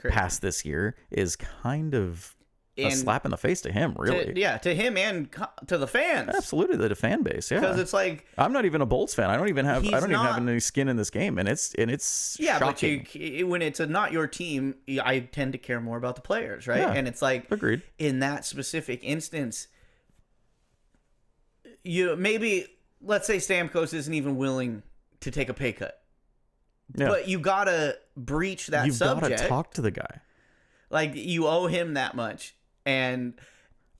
past this year is kind of a slap in the face to him, really. To him and to the fans. Absolutely, the fan base. Yeah, because it's like I'm not even a Bolts fan. I don't even have any skin in this game, and it's shocking. But when it's not your team, I tend to care more about the players, right? And it's like, agreed. In that specific instance, maybe let's say Stamkos isn't even willing to take a pay cut, but you gotta breach that subject. You've gotta talk to the guy. Like, you owe him that much. And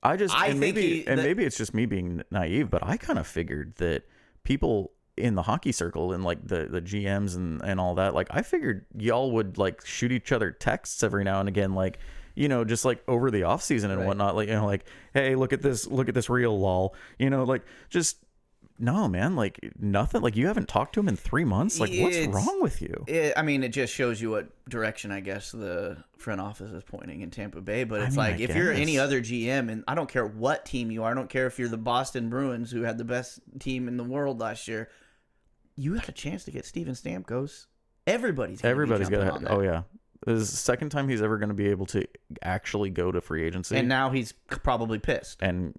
maybe it's just me being naive, but I kind of figured that people in the hockey circle and like the GMs and all that, like I figured y'all would like shoot each other texts every now and again, like, just like over the off season and whatnot, like, like, hey, look at this reel, lol, like just. No, man, like nothing. Like you haven't talked to him in 3 months. Like what's wrong with you? It just shows you what direction I guess the front office is pointing in Tampa Bay. But it's if you're any other GM, and I don't care what team you are, I don't care if you're the Boston Bruins who had the best team in the world last year, you had a chance to get Steven Stamkos. Everybody's got to. Oh yeah. This is the second time he's ever going to be able to actually go to free agency. And now he's probably pissed. And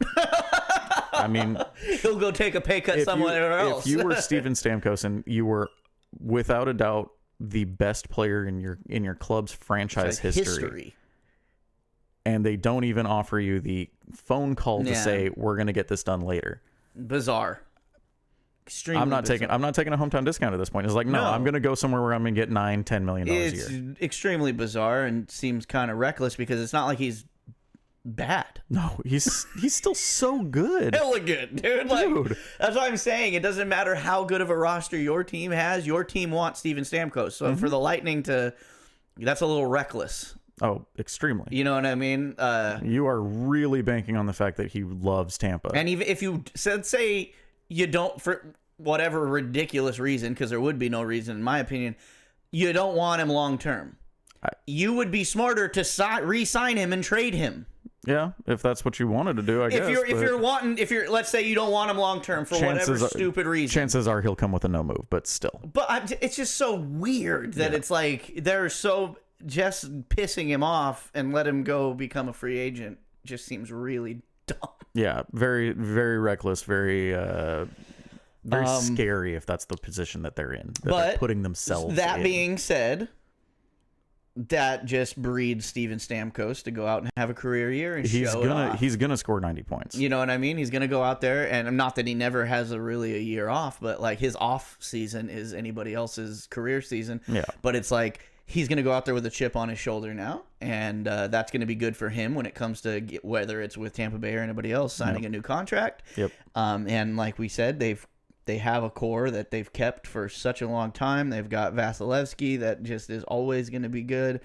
I mean, he'll go take a pay cut somewhere else. If you were Steven Stamkos and you were without a doubt the best player in your club's franchise history, and they don't even offer you the phone call to say we're going to get this done later. Bizarre. Extremely I'm not taking a hometown discount at this point. It's like, no, I'm going to go somewhere where I'm going to get $9-10 million a year. It's extremely bizarre and seems kind of reckless because it's not like he's bad. No, he's still so good. Hella good, dude. That's what I'm saying. It doesn't matter how good of a roster your team has. Your team wants Steven Stamkos. So for the Lightning that's a little reckless. Oh, extremely. You know what I mean? You are really banking on the fact that he loves Tampa. And even if you say you don't, for whatever ridiculous reason, because there would be no reason in my opinion, you don't want him long term. You would be smarter to re-sign him and trade him. Yeah, if that's what you wanted to do, I guess. If you're, let's say you don't want him long term for whatever stupid reason, chances are he'll come with a no move, but still. But it's just so weird that it's like they're so just pissing him off and let him go become a free agent. Just seems really dumb. Yeah, very, very reckless, very scary if that's the position that they're in. They're putting themselves. That being said. That just breeds Steven Stamkos to go out and have a career year and he's gonna score 90 points. You know what I mean? He's gonna go out there, and not that he never has a year off, but like his off season is anybody else's career season. Yeah. But it's like he's gonna go out there with a chip on his shoulder now, and that's gonna be good for him when it comes to whether it's with Tampa Bay or anybody else signing a new contract. Yep. And like we said, they have a core that they've kept for such a long time. They've got Vasilevsky that just is always going to be good.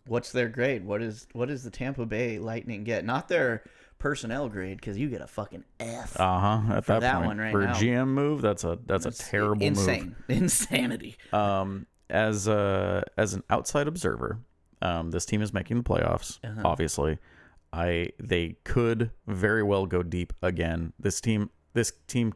What's their grade? What does the Tampa Bay Lightning get? Not their personnel grade, because you get a fucking F. At that point, one right for now. a GM move, that's a terrible move. Insanity. As an outside observer, this team is making the playoffs. Obviously, they could very well go deep again. This team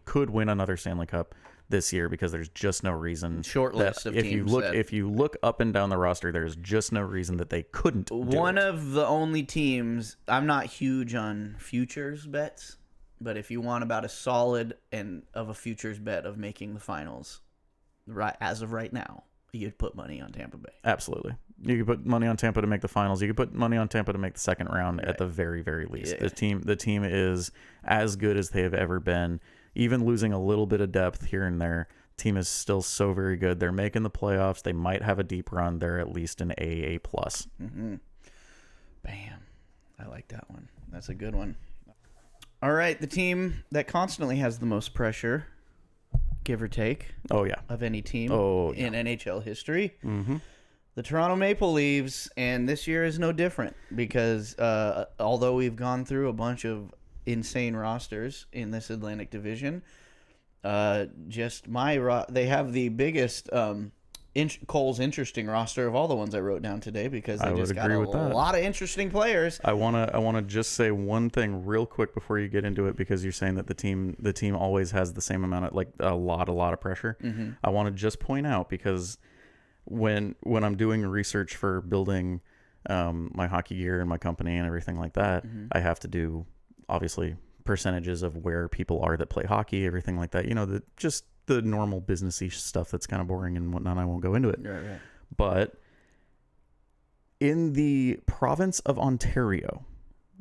could win another Stanley Cup. this year because there's just no reason. Short list of if teams. If you look up and down the roster, there's just no reason that they couldn't do One it. of the only teams, I'm not huge on futures bets, but if you want about a solid and of a futures bet of making the finals, right as of right now, you'd put money on Tampa Bay. Absolutely. You could put money on Tampa to make the finals. You could put money on Tampa to make the second round at the very, very least. Yeah. The team is as good as they have ever been. Even losing a little bit of depth here and there, team is still so very good. They're making the playoffs. They might have a deep run. They're at least an AA+. Mm-hmm. Bam. I like that one. That's a good one. All right, the team that constantly has the most pressure, give or take, Oh, yeah. of any team in NHL history. Mm-hmm. The Toronto Maple Leafs, and this year is no different because although we've gone through a bunch of insane rosters in this Atlantic Division, they have the biggest Cole's interesting roster of all the ones I wrote down today because they just got a lot of interesting players. I wanna just say one thing real quick before you get into it because you're saying that the team always has the same amount of like a lot of pressure. Mm-hmm. I want to just point out because when I'm doing research for building my hockey gear and my company and everything like that, I have to do obviously percentages of where people are that play hockey, everything like that. You know, just the normal businessy stuff that's kind of boring and whatnot. I won't go into it. Right. But in the province of Ontario,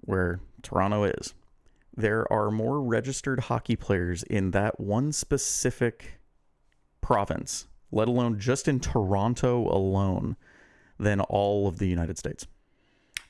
where Toronto is, there are more registered hockey players in that one specific province, let alone just in Toronto alone, than all of the United States.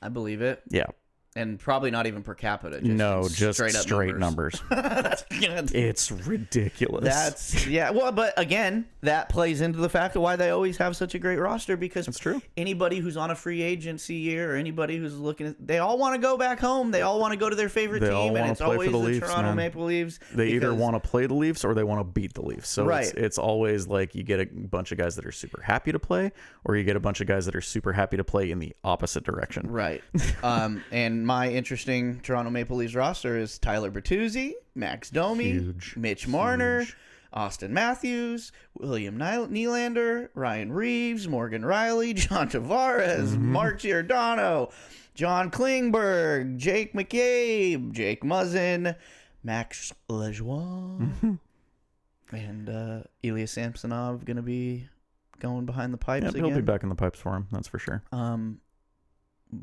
I believe it. Yeah. And probably not even per capita. Just straight numbers. That's good. It's ridiculous. Well, but again, that plays into the fact of why they always have such a great roster because That's true. Anybody who's on a free agency year or anybody who's looking, they all want to go back home. They all want to go to their favorite team, and it's always the Leafs, Toronto Maple Leafs. They either want to play the Leafs or they want to beat the Leafs. So right. it's always like you get a bunch of guys that are super happy to play, or you get a bunch of guys that are super happy to play in the opposite direction. Right. And my interesting Toronto Maple Leafs roster is Tyler Bertuzzi, Max Domi, Mitch Marner, Austin Matthews, William Nylander, Ryan Reeves, Morgan Riley, John Tavares, Mark Giordano, John Klingberg, Jake McCabe, Jake Muzzin, Max Lejeune, and Ilya Samsonov going to be going behind the pipes again. He'll be back in the pipes for him, that's for sure.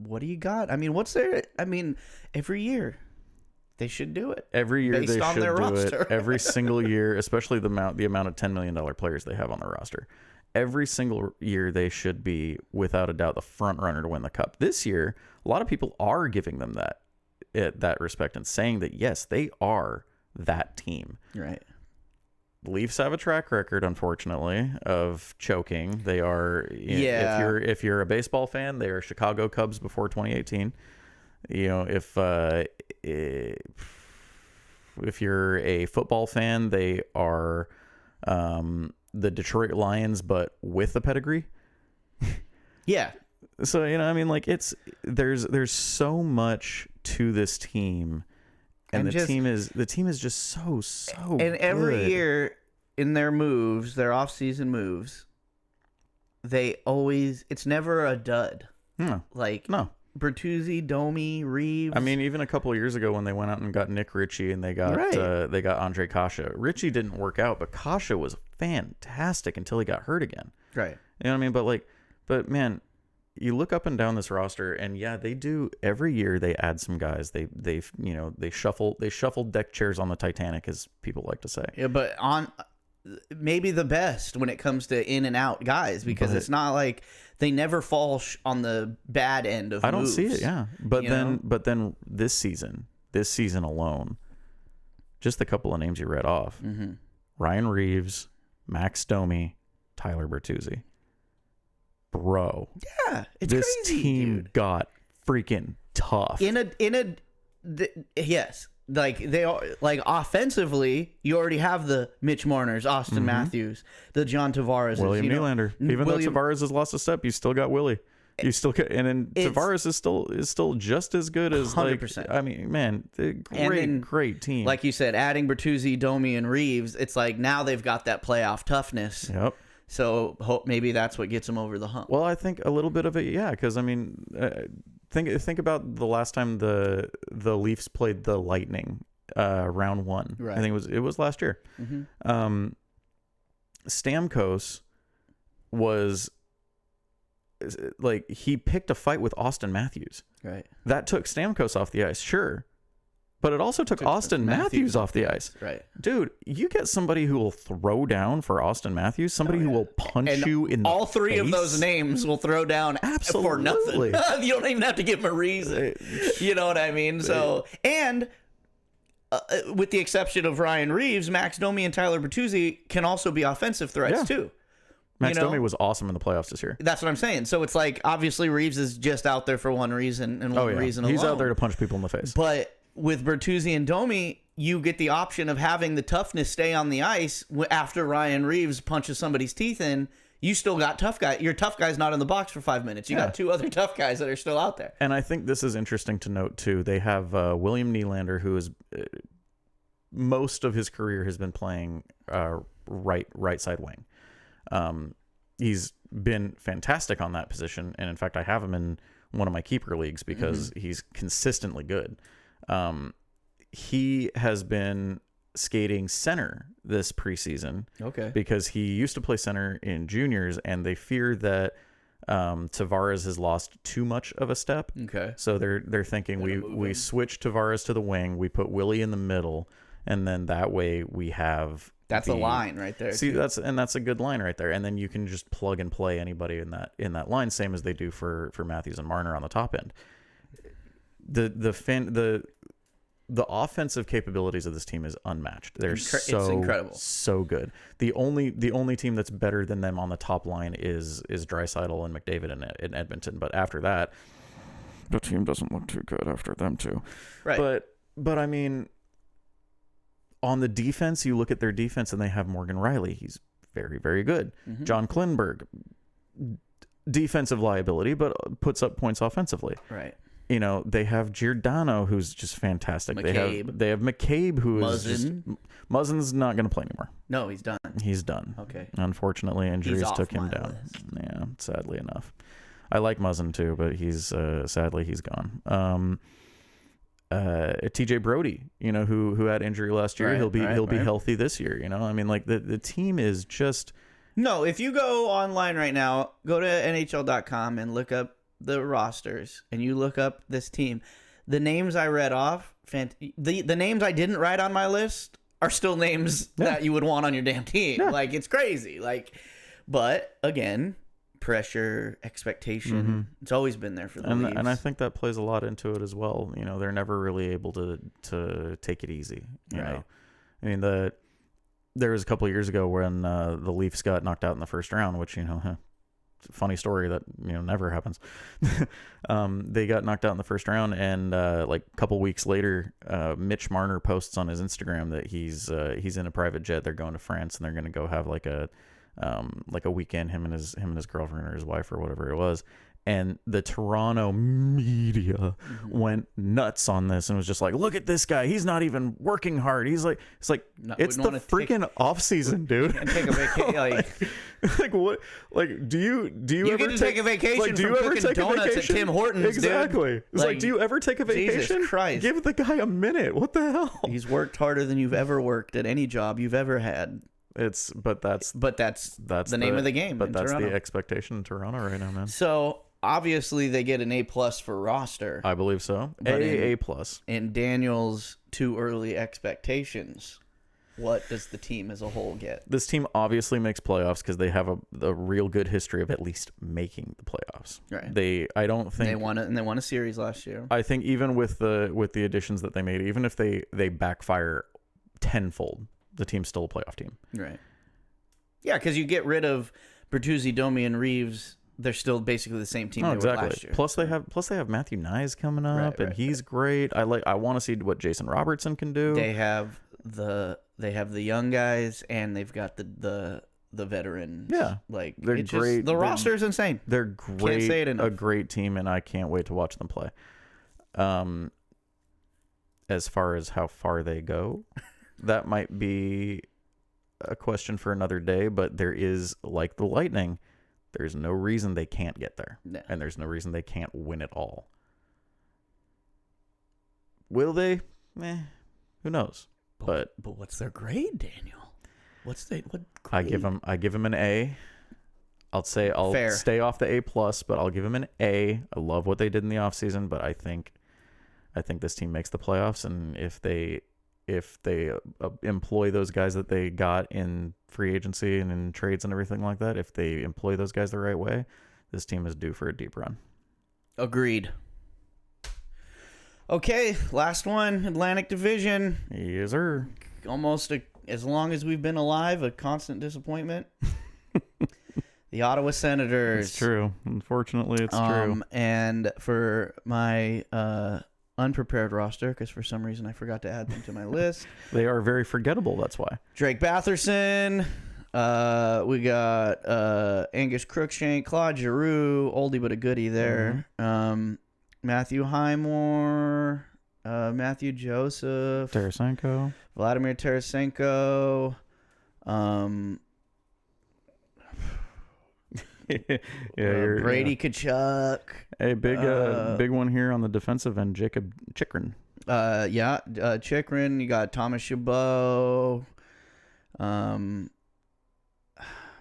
What do you got? I mean, every year they should do it. Every year based they on should their do roster. it. Every single year, especially the amount of $10 million players they have on their roster. Every single year they should be, without a doubt, the front runner to win the cup. This year, a lot of people are giving them that respect and saying that yes, they are that team. Right. The Leafs have a track record, unfortunately, of choking. They are, if you're a baseball fan, they are Chicago Cubs before 2018. You know, if you're a football fan, they are the Detroit Lions, but with the pedigree. Yeah. So, you know, I mean, like there's so much to this team. And the team is just so and every good. year in their moves, their off-season moves, it's never a dud. No. Bertuzzi, Domi, Reeves. I mean, even a couple of years ago when they went out and got Nick Ritchie and they got Andre Kasha. Ritchie didn't work out, but Kasha was fantastic until he got hurt again. Right. You know what I mean? But man, you look up and down this roster, and yeah, they do every year. They add some guys. They shuffle deck chairs on the Titanic, as people like to say. Yeah, but on maybe the best when it comes to in and out guys because it's not like they never fall on the bad end of. I don't moves, see it. Yeah, but then this season alone, just the couple of names you read off: Ryan Reeves, Max Domi, Tyler Bertuzzi. Bro, yeah, it's this crazy, team dude. got freaking tough. Yes, like they are like offensively. You already have the Mitch Marners, Austin Matthews, the John Tavares, William Nylander. Even though Tavares has lost a step, you still got Willie. You still could, and then Tavares is still just as good as 100%. like. I mean, man, great team. Like you said, adding Bertuzzi, Domi, and Reeves, it's like now they've got that playoff toughness. Yep. So maybe that's what gets them over the hump. Well, I think a little bit of it, yeah, because I mean, think about the last time the Leafs played the Lightning, round 1. Right. I think it was last year. Mm-hmm. Stamkos was like he picked a fight with Austin Matthews. Right. That took Stamkos off the ice, sure. But it also took Austin Matthews off the ice. Right. Dude, you get somebody who will throw down for Austin Matthews, somebody who will punch you in the face. All three of those names will throw down for nothing. You don't even have to give them a reason. You know what I mean? So, and with the exception of Ryan Reeves, Max Domi and Tyler Bertuzzi can also be offensive threats too. Max Domi was awesome in the playoffs this year. That's what I'm saying. So it's like, obviously Reeves is just out there for one reason and one reason alone. He's out there to punch people in the face. But with Bertuzzi and Domi, you get the option of having the toughness stay on the ice after Ryan Reeves punches somebody's teeth in. You still got tough guy. Your tough guy's not in the box for 5 minutes. You got two other tough guys that are still out there. And I think this is interesting to note too. They have William Nylander, who is most of his career has been playing right side wing. He's been fantastic on that position, and in fact, I have him in one of my keeper leagues because he's consistently good. He has been skating center this preseason. Okay. Because he used to play center in juniors, and they fear that Tavares has lost too much of a step. Okay. So they're thinking we switch Tavares to the wing, we put Willie in the middle, and then that way we have a line right there. See, that's a good line right there, and then you can just plug and play anybody in that line, same as they do for Matthews and Marner on the top end. The offensive capabilities of this team is unmatched. It's incredible, so good. The only team that's better than them on the top line is Draisaitl and McDavid in Edmonton. But after that, the team doesn't look too good after them too. Right. But I mean, on the defense, you look at their defense and they have Morgan Riley. He's very, very good. Mm-hmm. John Klingberg, defensive liability, but puts up points offensively. Right. You know, they have Giordano, who's just fantastic. McCabe. They have McCabe, who is just... Muzzin's not going to play anymore. No, he's done. He's done. Okay. Unfortunately, injuries took him down. List. Yeah, sadly enough. I like Muzzin too, but he's sadly he's gone. TJ Brody, you know, who had injury last year, he'll be healthy this year. You know, I mean, like the team is just... No, if you go online right now, go to NHL.com and look up the rosters, and you look up this team, the names I read off, the names I didn't write on my list are still names that you would want on your damn team. Yeah. Like, it's crazy. Like, but again, pressure, expectation, it's always been there for the Leafs. And I think that plays a lot into it as well. You know, they're never really able to take it easy. You know, I mean, there was a couple of years ago when the Leafs got knocked out in the first round, which, you know, funny story that, you know, never happens. They got knocked out in the first round, and like a couple weeks later, Mitch Marner posts on his Instagram that he's in a private jet. They're going to France, and they're going to go have like a weekend, him and his girlfriend or his wife or whatever it was. And the Toronto media went nuts on this and was just like, look at this guy. He's not even working hard. He's like, it's the freaking off season, dude. And take a vacation. Like what? Like, do you ever take a vacation? Like, do you ever take donuts a vacation at Tim Hortons? Exactly. Dude? It's like, do you ever take a vacation? Jesus Christ. Give the guy a minute. What the hell? He's worked harder than you've ever worked at any job you've ever had. That's the name of the game. But that's Toronto. The expectation in Toronto right now, man. So obviously they get an A+ for roster. I believe so. A+. In Daniel's too early expectations, what does the team as a whole get? This team obviously makes playoffs because they have a real good history of at least making the playoffs. Right. I don't think they won a series last year. I think even with the additions that they made, even if they backfire tenfold, the team's still a playoff team. Right. Yeah, because you get rid of Bertuzzi, Domi, and Reeves, they're still basically the same team they were last year. Plus they have Matthew Nyes coming up, and he's great. I want to see what Jason Robertson can do. They have the young guys, and they've got the the veterans. Yeah. Like, They're it's great. Just, the roster is insane. They're great. Can't say it enough. A great team, and I can't wait to watch them play. As far as how far they go, that might be a question for another day, but there is, like the Lightning, there's no reason they can't get there. No. And there's no reason they can't win it all. Will they? Who knows? But what's their grade, Daniel? What grade? I give them an A. I'll Fair. stay off the A+, but I'll give them an A. I love what they did in the offseason, but I think this team makes the playoffs, and if they employ those guys that they got in free agency and in trades and everything like that, if they employ those guys the right way, this team is due for a deep run. Agreed. Okay, last one, Atlantic Division. Yes, sir. Almost as long as we've been alive, a constant disappointment. The Ottawa Senators. It's true. Unfortunately, it's true. And for my unprepared roster, because for some reason I forgot to add them to my list. They are very forgettable, that's why. Drake Batherson. We got Angus Crookshank, Claude Giroux, oldie but a goodie there. Mm-hmm. Matthew Highmore, Matthew Joseph, Tarasenko, Vladimir Tarasenko. Brady Tkachuk. A big one here on the defensive end, Jacob Chychrun. Chychrun. You got Thomas Chabot,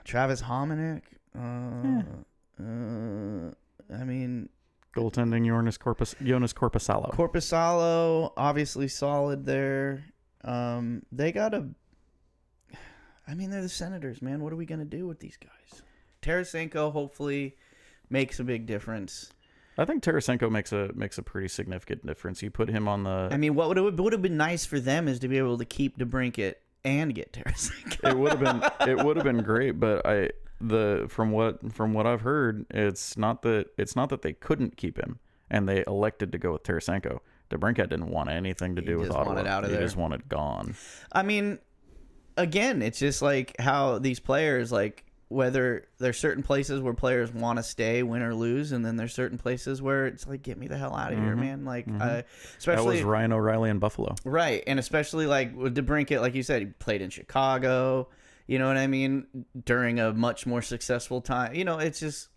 Travis Hominick. I mean, goaltending Jonas Korpisalo. Korpisalo, obviously solid there. They got a. I mean, they're the Senators, man. What are we gonna do with these guys? Tarasenko hopefully makes a big difference. I think Tarasenko makes a pretty significant difference. You put him on the. I mean, what would have been nice for them is to be able to keep DeBrincat and get Tarasenko. It would have been great, but from what I've heard, it's not that they couldn't keep him and they elected to go with Tarasenko. DeBrincat didn't want anything to do with Ottawa. Wanted out of there. He just wanted gone. I mean, again, it's just like how these players, like, whether there's certain places where players want to stay, win or lose, and then there's certain places where it's like, get me the hell out of here, man. Like, especially that was Ryan O'Reilly in Buffalo, right? And especially like with DeBrincat, like you said, he played in Chicago. You know what I mean? During a much more successful time. You know, it's just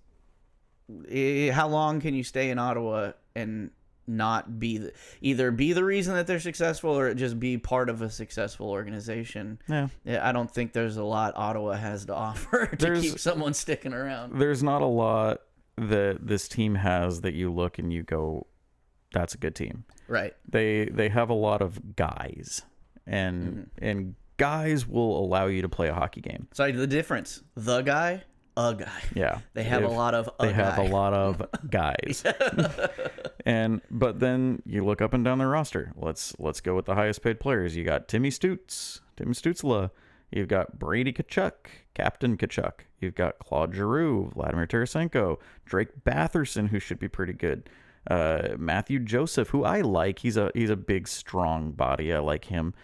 how long can you stay in Ottawa and not be either be the reason that they're successful or just be part of a successful organization. Yeah, I don't think there's a lot Ottawa has to offer to keep someone sticking around. There's not a lot that this team has that you look and you go, that's a good team. Right. They have a lot of guys, and guys will allow you to play a hockey game. So the difference, a guy. Yeah. They have a lot of guys. But then you look up and down their roster. Let's go with the highest paid players. You got Tim Stützle. You've got Brady Tkachuk, Captain Tkachuk. You've got Claude Giroux, Vladimir Tarasenko, Drake Batherson, who should be pretty good. Matthew Joseph, who I like. He's a big, strong body. I like him.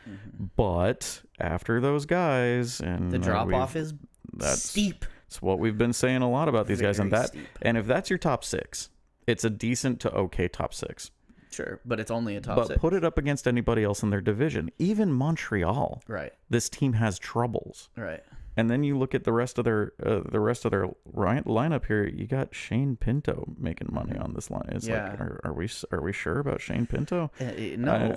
But after those guys, and the drop off is steep. It's what we've been saying a lot about these guys, and if that's your top six, it's a decent to okay top six. Sure, but it's only a top but six. Put it up against anybody else in their division, even Montreal. Right. This team has troubles. Right. And then you look at the rest of their lineup here. You got Shane Pinto making money on this line. It's like, are we sure about Shane Pinto? No.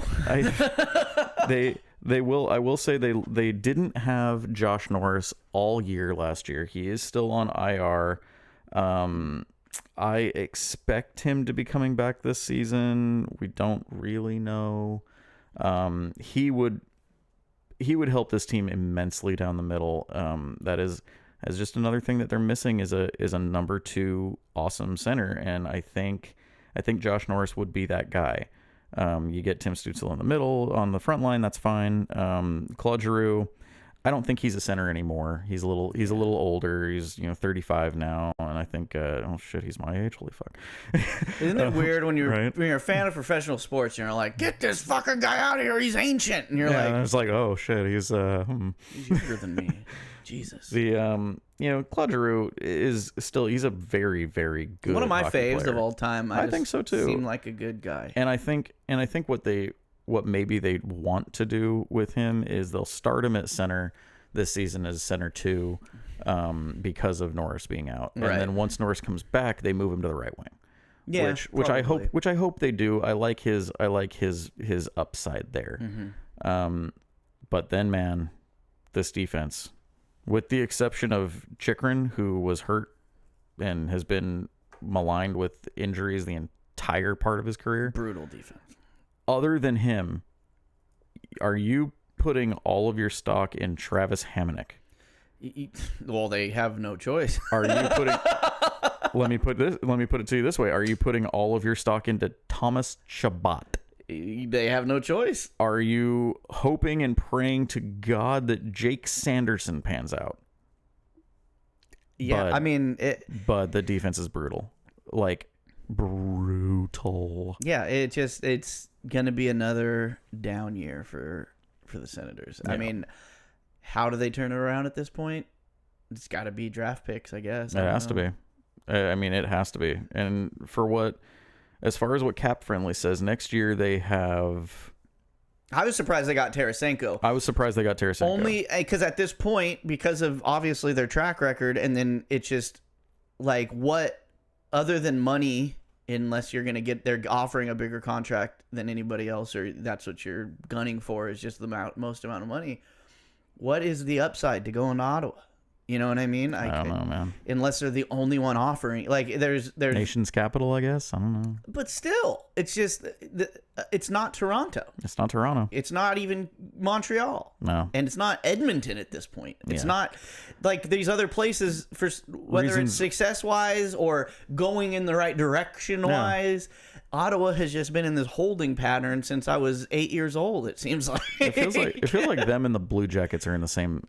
They will. I will say they didn't have Josh Norris all year last year. He is still on IR. I expect him to be coming back this season. We don't really know. He would help this team immensely down the middle. That is as just another thing that they're missing is a number 2 awesome center, and I think Josh Norris would be that guy. You get Tim Stützle in the middle on the front line, that's fine. Claude Giroux, I don't think he's a center anymore. He's a little older. He's 35 now, and I think, oh shit, he's my age. Holy fuck! Isn't it weird when you're right? when you're a fan of professional sports, and you're like, get this fucking guy out of here, he's ancient, and you're And like, it's like, oh shit, he's he's younger than me. Jesus. Claude Giroux is still, he's a very, very good One of my hockey faves player. of all time. I think so too. Seemed like a good guy. And I think what maybe they want to do with him is they'll start him at center this season as center 2, because of Norris being out, and then once Norris comes back, they move him to the right wing. Yeah, which I hope they do. I like his upside there. But then, man, this defense, with the exception of Chikrin, who was hurt and has been maligned with injuries the entire part of his career. Brutal defense. Other than him, are you putting all of your stock in Travis Hamonic? Well, they have no choice. Are you putting? Let me put it to you this way: are you putting all of your stock into Thomas Chabot? They have no choice. Are you hoping and praying to God that Jake Sanderson pans out? Yeah, but the defense is brutal, like brutal. Yeah, it's gonna be another down year for the Senators. Yeah. I mean, how do they turn it around at this point? It's got to be draft picks, I guess. It has to be. I mean, it has to be. And as far as what Cap Friendly says, next year they have. I was surprised they got Tarasenko. Only because at this point, because of obviously their track record, and then it's just like, what other than money, unless you're going to they're offering a bigger contract than anybody else, or that's what you're gunning for, is just the most amount of money. What is the upside to going to Ottawa? You know what I mean? I don't know, man. Unless they're the only one offering. Like, there's nation's capital, I guess. I don't know. But still, it's just, it's not Toronto. It's not Toronto. It's not even Montreal. No. And it's not Edmonton at this point. It's not like these other places, for whether it's success-wise or going in the right direction-wise. Ottawa has just been in this holding pattern since I was 8 years old. It seems like it feels like them and the Blue Jackets are in the same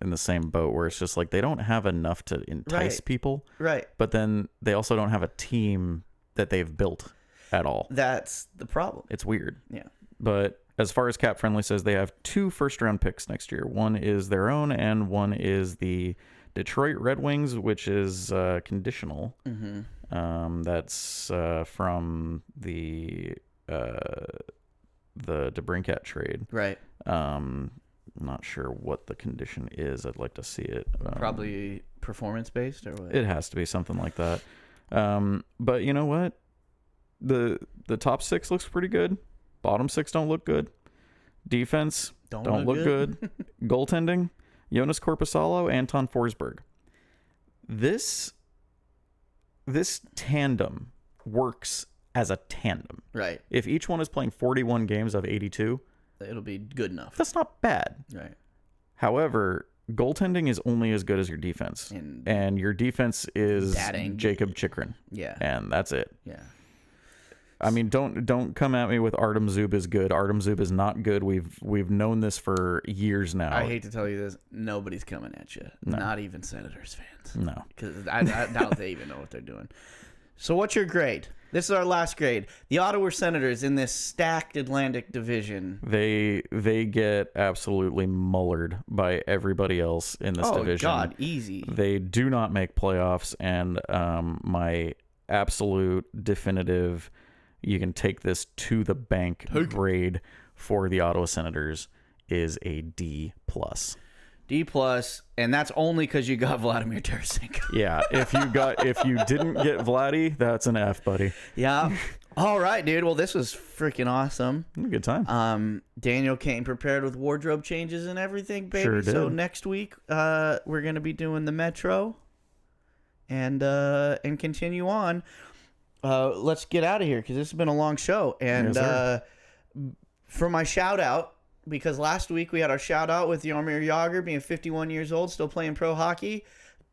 boat, where it's just like they don't have enough to entice people, right? But then they also don't have a team that they've built at all. That's the problem. It's weird. Yeah. But as far as Cap Friendly says, they have 2 first-round picks next year. One is their own, and one is the Detroit Red Wings, which is conditional. Mm-hmm. That's from the DeBrincat trade. Right. Not sure what the condition is. I'd like to see it. Probably performance-based or what? It has to be something like that. But you know what? The top 6 looks pretty good. Bottom 6 don't look good. Defense don't look good. Goaltending, Jonas Korpisalo, Anton Forsberg. This tandem works as a tandem. Right. If each one is playing 41 games of 82, it'll be good enough. That's not bad. Right. However, goaltending is only as good as your defense. And your defense is Jacob Chikrin. Yeah. And that's it. Yeah. I mean, don't come at me with Artem Zub is good. Artem Zub is not good. We've known this for years now. I hate to tell you this, nobody's coming at you. No. Not even Senators fans. No. Because I doubt they even know what they're doing. So what's your grade? This is our last grade. The Ottawa Senators in this stacked Atlantic Division. They get absolutely mullered by everybody else in this division. Oh, God, easy. They do not make playoffs, and my absolute definitive, you can take this to the bank grade for the Ottawa Senators is a D+. D+, and that's only because you got Vladimir Tarasenko. Yeah, if you didn't get Vladdy, that's an F, buddy. Yeah. All right, dude. Well, this was freaking awesome. Good time. Daniel came prepared with wardrobe changes and everything, baby. Sure did. So next week, we're gonna be doing the Metro, and continue on. Let's get out of here because this has been a long show. And for my shout out, because last week we had our shout out with Jaromir Jagr being 51 years old, still playing pro hockey.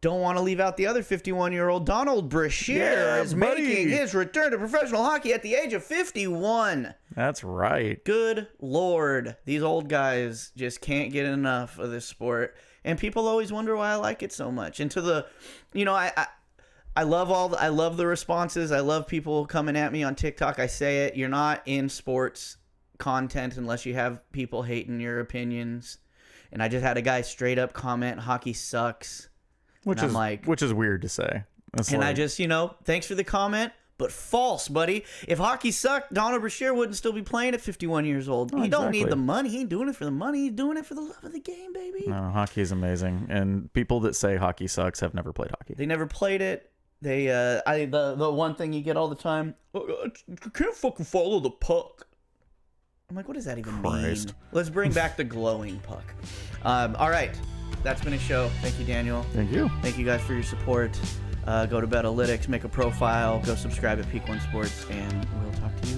Don't want to leave out the other 51-year-old Donald Brashear is making his return to professional hockey at the age of 51. That's right. Good Lord. These old guys just can't get enough of this sport. And people always wonder why I like it so much. And to the, I love the responses. I love people coming at me on TikTok. I say it. You're not in sports content unless you have people hating your opinions. And I just had a guy straight up comment, "Hockey sucks," which is weird to say. I just, thanks for the comment, but false, buddy. If hockey sucked, Donald Brashear wouldn't still be playing at 51 years old. He don't need the money. He ain't doing it for the money. He's doing it for the love of the game, baby. No, hockey is amazing, and people that say hockey sucks have never played hockey. They never played it. They, the one thing you get all the time, "I can't fucking follow the puck." I'm like, what does that even mean? Let's bring back the glowing puck. All right. That's been a show. Thank you, Daniel. Thank you. Thank you guys for your support. Go to Betalytics, make a profile, go subscribe at Peak One Sports, and we'll talk to you